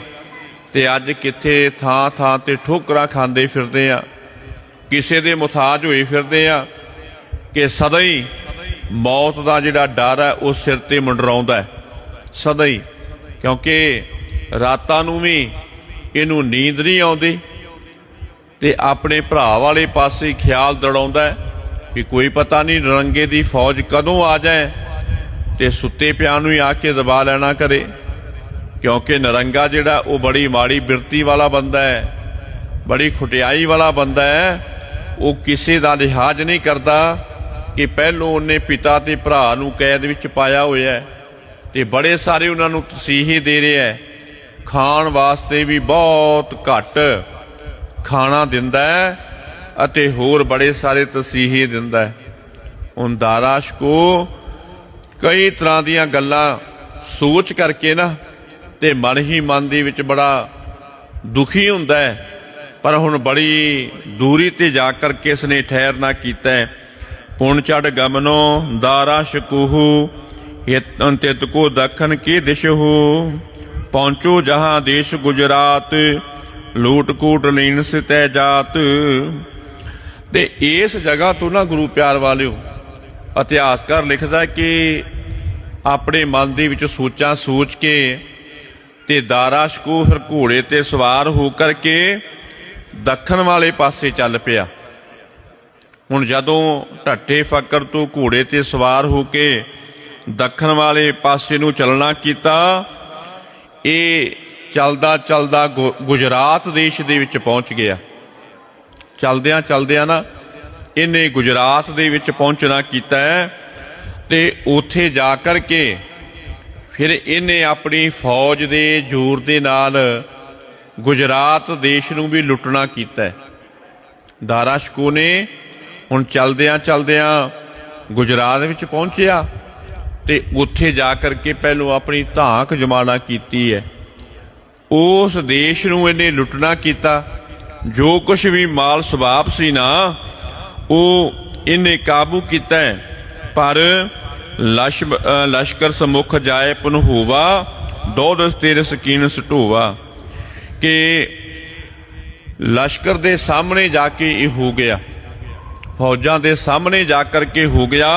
ਤੇ ਅੱਜ ਕਿੱਥੇ ਥਾਂ ਤੇ ਠੋਕਰਾਂ ਖਾਂਦੇ ਫਿਰਦੇ ਆ, ਕਿਸੇ ਦੇ ਮੁਹਤਾਜ ਹੋਏ ਫਿਰਦੇ ਆ। ਕਿ ਸਦਾ ਹੀ ਮੌਤ ਦਾ ਜਿਹੜਾ ਡਰ ਹੈ ਉਹ ਸਿਰ ਤੇ ਮੰਡਰਾਉਂਦਾ ਹੈ ਸਦਾ ਹੀ, ਕਿਉਂਕਿ ਰਾਤਾਂ ਨੂੰ ਵੀ ਇਹਨੂੰ ਨੀਂਦ ਨਹੀਂ ਆਉਂਦੀ ਤੇ ਆਪਣੇ ਭਰਾ ਵਾਲੇ ਪਾਸੇ ਖਿਆਲ ਦੜਾਉਂਦਾ ਹੈ ਕਿ ਕੋਈ ਪਤਾ ਨਹੀਂ ਨਰੰਗੇ ਦੀ ਫੌਜ ਕਦੋਂ ਆ ਜਾਏ ਤੇ ਸੁੱਤੇ ਪਿਆ ਨੂੰ ਹੀ ਆ ਕੇ ਦਬਾ ਲੈਣਾ ਕਰੇ। ਕਿਉਂਕਿ ਨਰੰਗਾ ਜਿਹੜਾ ਉਹ ਬੜੀ ਮਾੜੀ ਬਿਰਤੀ ਵਾਲਾ ਬੰਦਾ ਹੈ, ਬੜੀ ਖੁਟਿਆਈ ਵਾਲਾ ਬੰਦਾ ਹੈ। ਉਹ ਕਿਸੇ ਦਾ ਲਿਹਾਜ਼ ਨਹੀਂ ਕਰਦਾ ਕਿ ਪਹਿਲੋਂ ਉਹਨੇ ਪਿਤਾ ਤੇ ਭਰਾ ਨੂੰ ਕੈਦ ਵਿੱਚ ਪਾਇਆ ਹੋਇਆ ਹੈ ਤੇ ਬੜੇ ਸਾਰੇ ਉਹਨਾਂ ਨੂੰ ਤਸੀਹੇ ਦੇ ਰਿਹਾ ਹੈ। ਖਾਣ ਵਾਸਤੇ ਵੀ ਬਹੁਤ ਘੱਟ ਖਾਣਾ ਦਿੰਦਾ ਹੈ ਅਤੇ ਹੋਰ ਬੜੇ ਸਾਰੇ ਤਸੀਹੇ ਦਿੰਦਾ ਹੈ। ਹੁਣ ਦਾਰਾ ਸ਼ਕੋ ਕਈ ਤਰ੍ਹਾਂ ਦੀਆਂ ਗੱਲਾਂ ਸੋਚ ਕਰਕੇ ਨਾ ਤੇ ਮਨ ਹੀ ਮਨ ਦੇ ਵਿੱਚ ਬੜਾ ਦੁਖੀ ਹੁੰਦਾ ਹੈ। ਪਰ ਹੁਣ ਬੜੀ ਦੂਰੀ ਤੇ ਜਾ ਕਰਕੇ ਇਸਨੇ ਠਹਿਰਨਾ ਕੀਤਾ ਹੈ। ਪੁਣ ਚੜ ਗਮਨੋ ਦਾਰਾ ਸ਼ਕੂਹੂ तित को दखन के दिश हो, पहुंचो जहां देश गुजरात, लूट कूट लीन सितै जात। ते इस जगह तो ना गुरु प्यार वालिओ इतिहासकार लिखदा कि अपने मन दे विच सोचां सोच के ते दारा शको फिर घोड़े ते सवार होकर के दखन वाले पासे चल पिया। हुण जदों ढट्टे फक्कर तो घोड़े ते सवार हो के दखन वाले पासे नूं चलना कीता, ये चलदा चलदा गुजरात देश दे विच पहुंच गया। चलदियां चलदियां ना इन्हें गुजरात दे विच पहुंचना कीता है ते उत्थे जा कर के फिर इन्हें अपनी फौज दे जोर दे नाल गुजरात देश नूं भी लुटना कीता है। दारा शको ने हुण चलदियां चलदियां गुजरात विच पहुंचिया ते उत्थे जा कर के पहलों अपनी धाक जमाना कीती है। उस देश नूं इन्हें लुटना कीता, जो कुछ भी माल सबाब सी ना वो इन्हें काबू किया है। पर लश्कर समुख जाए पनहोवा, दौड़ तेरे सकीन सटोवा। कि लश्कर दे सामने जाके ये हो गया, फौजां दे सामने जाकर के हो गया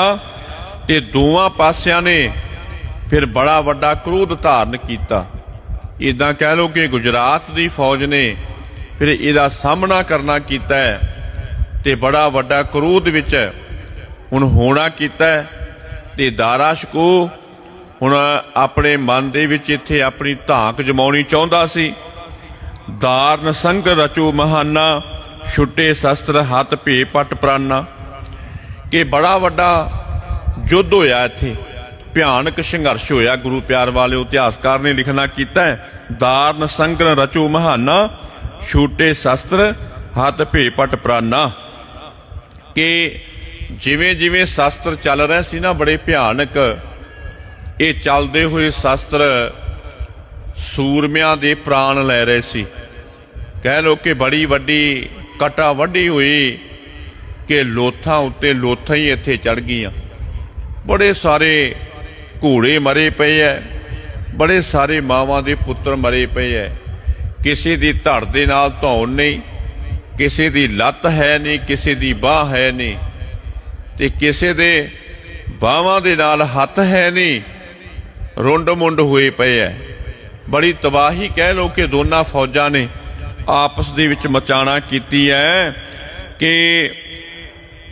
ते दोवां पासियां ने फिर बड़ा वड्डा क्रोध धारण किया। इदां कह लो कि गुजरात दी फौज ने फिर इहदा सामना करना कीता है ते बड़ा वड्डा क्रोध विच हुण होना कीता है। ते दारा शको हुण अपने मन दे विच इत्थे अपनी धाक जमाउणी चाहुंदा सी। दार नसंग रचो महाना, छुट्टे शस्त्र हथ भे पट प्राना। कि बड़ा वड्डा युद्ध होया, इत्थे भयानक संघर्ष होया। गुरु प्यार वाले इतिहासकार ने लिखना कीता है, दार नसंग रचो महाना, छूटे शस्त्र हथ भे पट प्राना। कि जिवें जिवें शस्त्र चल रहे सी ना बड़े भयानक, ये चलते हुए शस्त्र सूरमियां दे प्राण लै रहे सी। कह लो कि बड़ी वड्डी कटा वड्डी हुई कि लोथां उत्ते लोथां ही इत्थे चढ़ गईयां। बड़े सारे घोड़े मरे पे है, बड़े सारे मावां दे पुत्र मरे पे है। किसी दी धड़ दे नाल धौन नहीं, किसी दी लत्त है नहीं, किसी दी बाह है नहीं, ते किसी दे बाहां दे नाल हत्थ है नहीं, रुंड मुंड हुए पे है। बड़ी तबाही कह लो कि दोनों फौजां ने आपस दे विच मचाना कीती है कि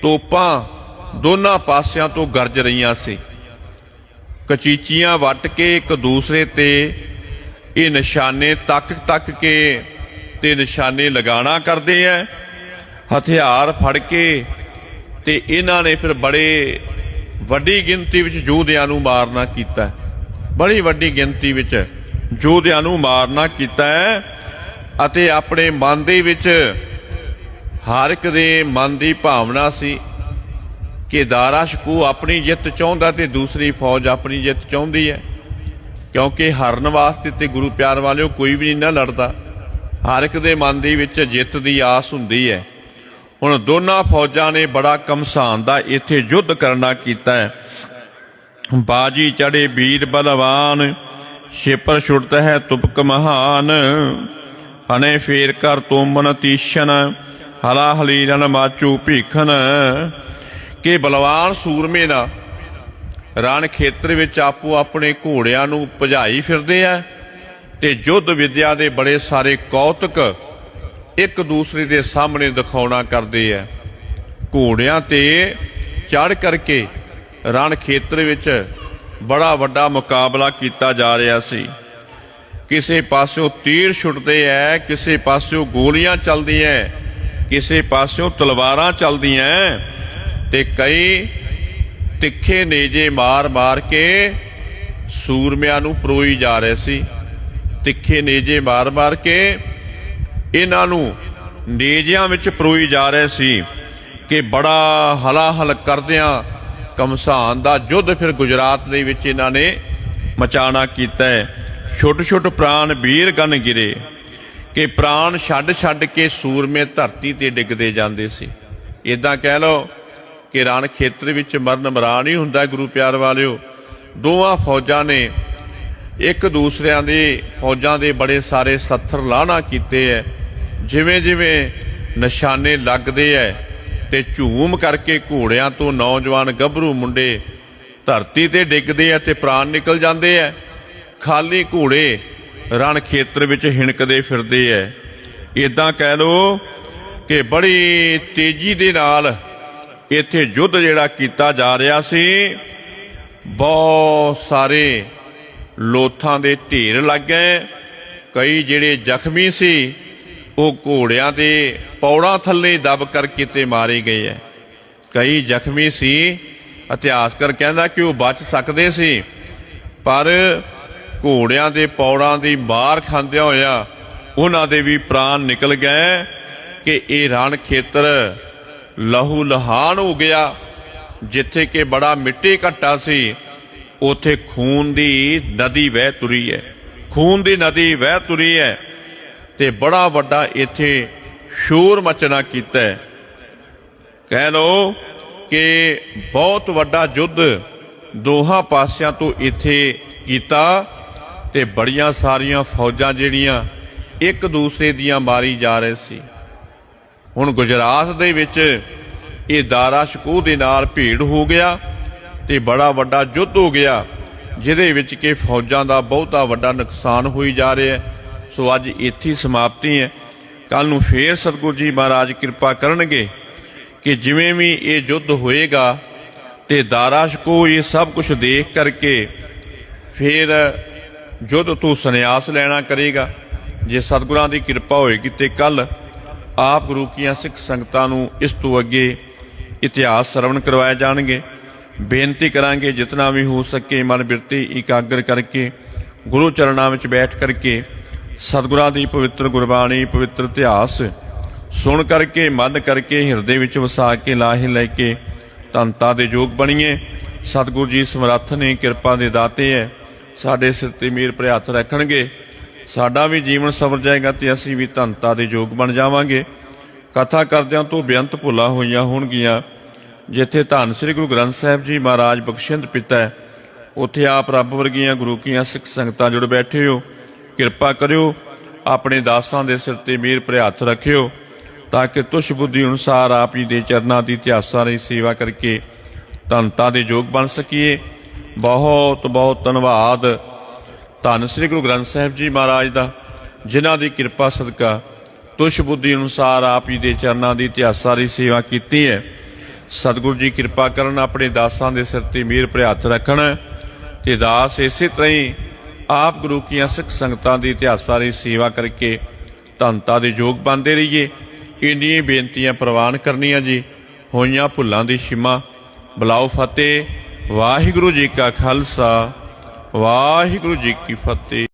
तोपां दोनों पासियां तो गरज रहीआं सी। कचीचियां वट के एक दूसरे ते ये निशाने तक तक के ते निशाने लगाना करते हैं। हथियार फड़ के ते इन्हां ने फिर बड़े वड्डी गिनती विच योधियां नूं मारना कीता है। बड़ी वड्डी गिनती विच योधियां नूं मारना कीता है। अते अपने मन दे विच हर एक दे मन दी भावना सी कि दारा शको अपनी जित चाहुंदा ते दूसरी फौज अपनी जित चाहुंदी है। क्योंकि हरन वास्ते ते गुरु प्यार वालिओ कोई भी नहीं ना लड़दा, हर एक दे मन दे विच जित दी आस हुंदी है। हुण दोनों फौजां ने बड़ा घमसान दा इत्थे युद्ध करना कीता है। बाजी चढ़े वीर बलवान, छिपर छुड़त है तुपक महान। हने फेर कर तोमन तीशन, हला हलीरन माचू भीखन। कि बलवान सूरमे ना रण खेत्र विच आपो अपने घोड़ियां नूं भजाई फिरदे आ ते युद्ध विद्या दे बड़े सारे कौतक एक दूसरे दे सामने दिखाउणा करदे आ। घोड़ियां ते चढ़ करके रण खेत्र विच बड़ा वड्डा मुकाबला कीता जा रहा सी। किसी पासों तीर छुटदे है, किसी पासों गोलियां चलदियां, किसी पासों तलवारां चलदियां ते कई तिखे नेजे मार मार के सूरमियां नूं परोई जा रहे सी। तिखे नेजे मार मार के इन्हां नूं नेजियां विच परोई जा रहे सी कि बड़ा हलाहल करदियां घमसान दा युद्ध फिर गुजरात दे विच इन्हां ने मचाना कीता है। छुट छुट प्राण वीर गन गिरे कि प्राण छड्ड छड्ड के सूरमे धरती ते डिगदे जांदे सी। इदां कह लो कि रण खेत्र विच मरण मरान ही हुंदा गुरु प्यार वालिओ। ਦੋਵਾਂ ਫੌਜਾਂ ਨੇ ਇੱਕ ਦੂਸਰਿਆਂ ਦੇ ਫੌਜਾਂ ਦੇ ਬੜੇ ਸਾਰੇ ਸੱਥਰ ਲਾਹਣਾ ਕੀਤੇ ਹੈ। ਜਿਵੇਂ ਜਿਵੇਂ ਨਿਸ਼ਾਨੇ ਲੱਗਦੇ ਹੈ ਤੇ ਝੂਮ ਕਰਕੇ ਘੋੜਿਆਂ ਤੋਂ ਨੌਜਵਾਨ ਗੱਭਰੂ ਮੁੰਡੇ ਧਰਤੀ ਤੇ ਡਿੱਗਦੇ ਆ ਤੇ ਪ੍ਰਾਣ ਨਿਕਲ ਜਾਂਦੇ ਆ। ਖਾਲੀ ਘੋੜੇ ਰਣ ਖੇਤਰ ਵਿੱਚ ਹਿਣਕਦੇ ਫਿਰਦੇ ਐ। ਇਦਾਂ ਕਹਿ ਲੋ ਕਿ ਬੜੀ ਤੇਜ਼ੀ ਦੇ ਨਾਲ ਇੱਥੇ ਯੁੱਧ ਜਿਹੜਾ ਕੀਤਾ ਜਾ ਰਿਹਾ ਸੀ। ਬਹੁਤ ਸਾਰੇ ਲੋਥਾਂ ਦੇ ਢੇਰ ਲੱਗ ਗਏ। ਕਈ ਜਿਹੜੇ ਜ਼ਖਮੀ ਸੀ ਉਹ ਘੋੜਿਆਂ ਦੇ ਪੌੜਾਂ ਥੱਲੇ ਦਬ ਕਰਕੇ ਤੇ ਮਾਰੇ ਗਏ ਐ। ਕਈ ਜ਼ਖਮੀ ਸੀ, ਇਤਿਹਾਸਕਾਰ ਕਹਿੰਦਾ ਕਿ ਉਹ ਬਚ ਸਕਦੇ ਸੀ, ਪਰ ਘੋੜਿਆਂ ਦੇ ਪੌੜਾਂ ਦੀ ਮਾਰ ਖਾਂਦਿਆਂ ਹੋਇਆ ਉਹਨਾਂ ਦੇ ਵੀ ਪ੍ਰਾਣ ਨਿਕਲ ਗਏ ਕਿ ਇਹ ਰਣ ਖੇਤਰ ਲਹੂ ਲਹਾਨ ਹੋ ਗਿਆ। ਜਿੱਥੇ ਕਿ ਬੜਾ ਮਿੱਟੀ ਘੱਟਾ ਸੀ, ਉੱਥੇ ਖੂਨ ਦੀ ਨਦੀ ਵਹਿ ਤੁਰੀ ਹੈ। ਖੂਨ ਦੀ ਨਦੀ ਵਹਿ ਤੁਰੀ ਹੈ ਤੇ ਬੜਾ ਵੱਡਾ ਇੱਥੇ ਸ਼ੋਰ ਮਚਣਾ ਕੀਤਾ ਹੈ। ਕਹਿ ਲੋ ਕਿ ਬਹੁਤ ਵੱਡਾ ਯੁੱਧ ਦੋਹਾਂ ਪਾਸਿਆਂ ਤੋਂ ਇੱਥੇ ਕੀਤਾ ਤੇ ਬੜੀਆਂ ਸਾਰੀਆਂ ਫੌਜਾਂ ਜਿਹੜੀਆਂ ਇੱਕ ਦੂਸਰੇ ਦੀਆਂ ਮਾਰੀ ਜਾ ਰਹੇ ਸੀ। ਹੁਣ ਗੁਜਰਾਤ ਦੇ ਵਿੱਚ ਇਹ ਦਾਰਾ ਸ਼ਕੋਹ ਦੇ ਨਾਲ ਭੀੜ ਹੋ ਗਿਆ ਤੇ ਬੜਾ ਵੱਡਾ ਯੁੱਧ ਹੋ ਗਿਆ, ਜਿਹਦੇ ਵਿੱਚ ਕਿ ਫੌਜਾਂ ਦਾ ਬਹੁਤਾ ਵੱਡਾ ਨੁਕਸਾਨ ਹੋਈ ਜਾ ਰਿਹਾ ਹੈ। ਸੋ ਅੱਜ ਇੱਥੇ ਸਮਾਪਤੀ ਹੈ। ਕੱਲ ਨੂੰ ਫੇਰ ਸਤਿਗੁਰੂ ਜੀ ਮਹਾਰਾਜ ਕਿਰਪਾ ਕਰਨਗੇ ਕਿ ਜਿਵੇਂ ਵੀ ਇਹ ਯੁੱਧ ਹੋਏਗਾ ਤੇ ਦਾਰਾ ਸ਼ਕੋਹ ਇਹ ਸਭ ਕੁਝ ਦੇਖ ਕਰਕੇ ਫਿਰ ਯੁੱਧ ਤੋਂ ਸੰਨਿਆਸ ਲੈਣਾ ਕਰੇਗਾ। ਜੇ ਸਤਿਗੁਰਾਂ ਦੀ ਕਿਰਪਾ ਹੋਏਗੀ ਤੇ ਕੱਲ ਆਪ ਗੁਰੂ ਕੀਆਂ ਸਿੱਖ ਸੰਗਤਾਂ ਨੂੰ ਇਸ ਤੋਂ ਅੱਗੇ ਇਤਿਹਾਸ ਸਰਵਣ ਕਰਵਾਏ ਜਾਣਗੇ। ਬੇਨਤੀ ਕਰਾਂਗੇ ਜਿਤਨਾ ਵੀ ਹੋ ਸਕੇ ਮਨ ਬਿਰਤੀ ਇਕਾਗਰ ਕਰਕੇ ਗੁਰੂ ਚਰਨਾਂ ਵਿੱਚ ਬੈਠ ਕਰਕੇ ਸਤਿਗੁਰਾਂ ਦੀ ਪਵਿੱਤਰ ਗੁਰਬਾਣੀ ਪਵਿੱਤਰ ਇਤਿਹਾਸ ਸੁਣ ਕਰਕੇ ਮਨ ਕਰਕੇ ਹਿਰਦੇ ਵਿੱਚ ਵਸਾ ਕੇ ਲਾਹੇ ਲੈ ਕੇ ਧੰਨਤਾ ਦੇ ਯੋਗ ਬਣੀਏ। ਸਤਿਗੁਰੂ ਜੀ ਸਮਰੱਥ ਨੇ, ਕਿਰਪਾ ਦੇ ਦਾਤੇ ਹੈ। ਸਾਡੇ ਸਿਰ ਤੇ ਮਿਹਰ ਭਰੇ ਹੱਥ ਰੱਖਣਗੇ, ਸਾਡਾ ਵੀ ਜੀਵਨ ਸਵਰ ਜਾਏਗਾ ਤੇ ਅਸੀਂ ਵੀ ਧੰਨਤਾ ਦੇ ਯੋਗ ਬਣ ਜਾਵਾਂਗੇ। ਕਥਾ ਕਰਦਿਆਂ ਤੋਂ ਬੇਅੰਤ ਭੁੱਲਾਂ ਹੋਈਆਂ ਹੋਣਗੀਆਂ। ਜਿੱਥੇ ਧੰਨ ਸ੍ਰੀ ਗੁਰੂ ਗ੍ਰੰਥ ਸਾਹਿਬ ਜੀ ਮਹਾਰਾਜ ਬਖਸ਼ਿੰਦ ਪਿਤਾ ਹੈ, ਉੱਥੇ ਆਪ ਰੱਬ ਵਰਗੀਆਂ ਗੁਰੂ ਕੀਆਂ ਸਿੱਖ ਸੰਗਤਾਂ ਜੁੜ ਬੈਠੇ ਹੋ। ਕਿਰਪਾ ਕਰਿਓ, ਆਪਣੇ ਦਾਸਾਂ ਦੇ ਸਿਰ ਤੇ ਮਿਹਰ ਭਰੇ ਹੱਥ ਰੱਖਿਓ ਤਾਂ ਕਿ ਤੁਸ਼ ਬੁੱਧੀ ਅਨੁਸਾਰ ਆਪ ਜੀ ਦੇ ਚਰਨਾਂ ਦੀ ਇਤਿਹਾਸਾਂ ਦੀ ਸੇਵਾ ਕਰਕੇ ਧੰਨਤਾ ਦੇ ਯੋਗ ਬਣ ਸਕੀਏ। ਬਹੁਤ ਬਹੁਤ ਧੰਨਵਾਦ ਧੰਨ ਸ੍ਰੀ ਗੁਰੂ ਗ੍ਰੰਥ ਸਾਹਿਬ ਜੀ ਮਹਾਰਾਜ ਦਾ, ਜਿਨ੍ਹਾਂ ਦੀ ਕਿਰਪਾ ਸਦਕਾ ਤੁਸ਼ ਬੁੱਧੀ ਅਨੁਸਾਰ ਆਪ ਜੀ ਦੇ ਚਰਨਾਂ ਦੀ ਇਤਿਹਾਸਾਂ ਦੀ ਸੇਵਾ ਕੀਤੀ ਹੈ। ਸਤਿਗੁਰੂ ਜੀ ਕਿਰਪਾ ਕਰਨ, ਆਪਣੇ ਦਾਸਾਂ ਦੇ ਸਿਰ ਤੇ ਮਿਹਰ ਭਰੇ ਹੱਥ ਰੱਖਣ ਤੇ ਦਾਸ ਇਸੇ ਤਰ੍ਹਾਂ ਹੀ ਆਪ ਗੁਰੂ ਕੀਆਂ ਸਿੱਖ ਸੰਗਤਾਂ ਦੀ ਇਤਿਹਾਸਾਂ ਦੀ ਸੇਵਾ ਕਰਕੇ ਧੰਨਤਾ ਦੇ ਯੋਗ ਬਣਦੇ ਰਹੀਏ। ਇੰਨੀਆਂ ਬੇਨਤੀਆਂ ਪ੍ਰਵਾਨ ਕਰਨੀਆਂ ਜੀ। ਹੋਈਆਂ ਭੁੱਲਾਂ ਦੀ ਛਿਮਾ। ਬੁਲਾਓ ਫਤਿਹ। ਵਾਹਿਗੁਰੂ ਜੀ ਕਾ ਖਾਲਸਾ, ਵਾਹਿਗੁਰੂ ਜੀ ਕੀ ਫਤਿਹ।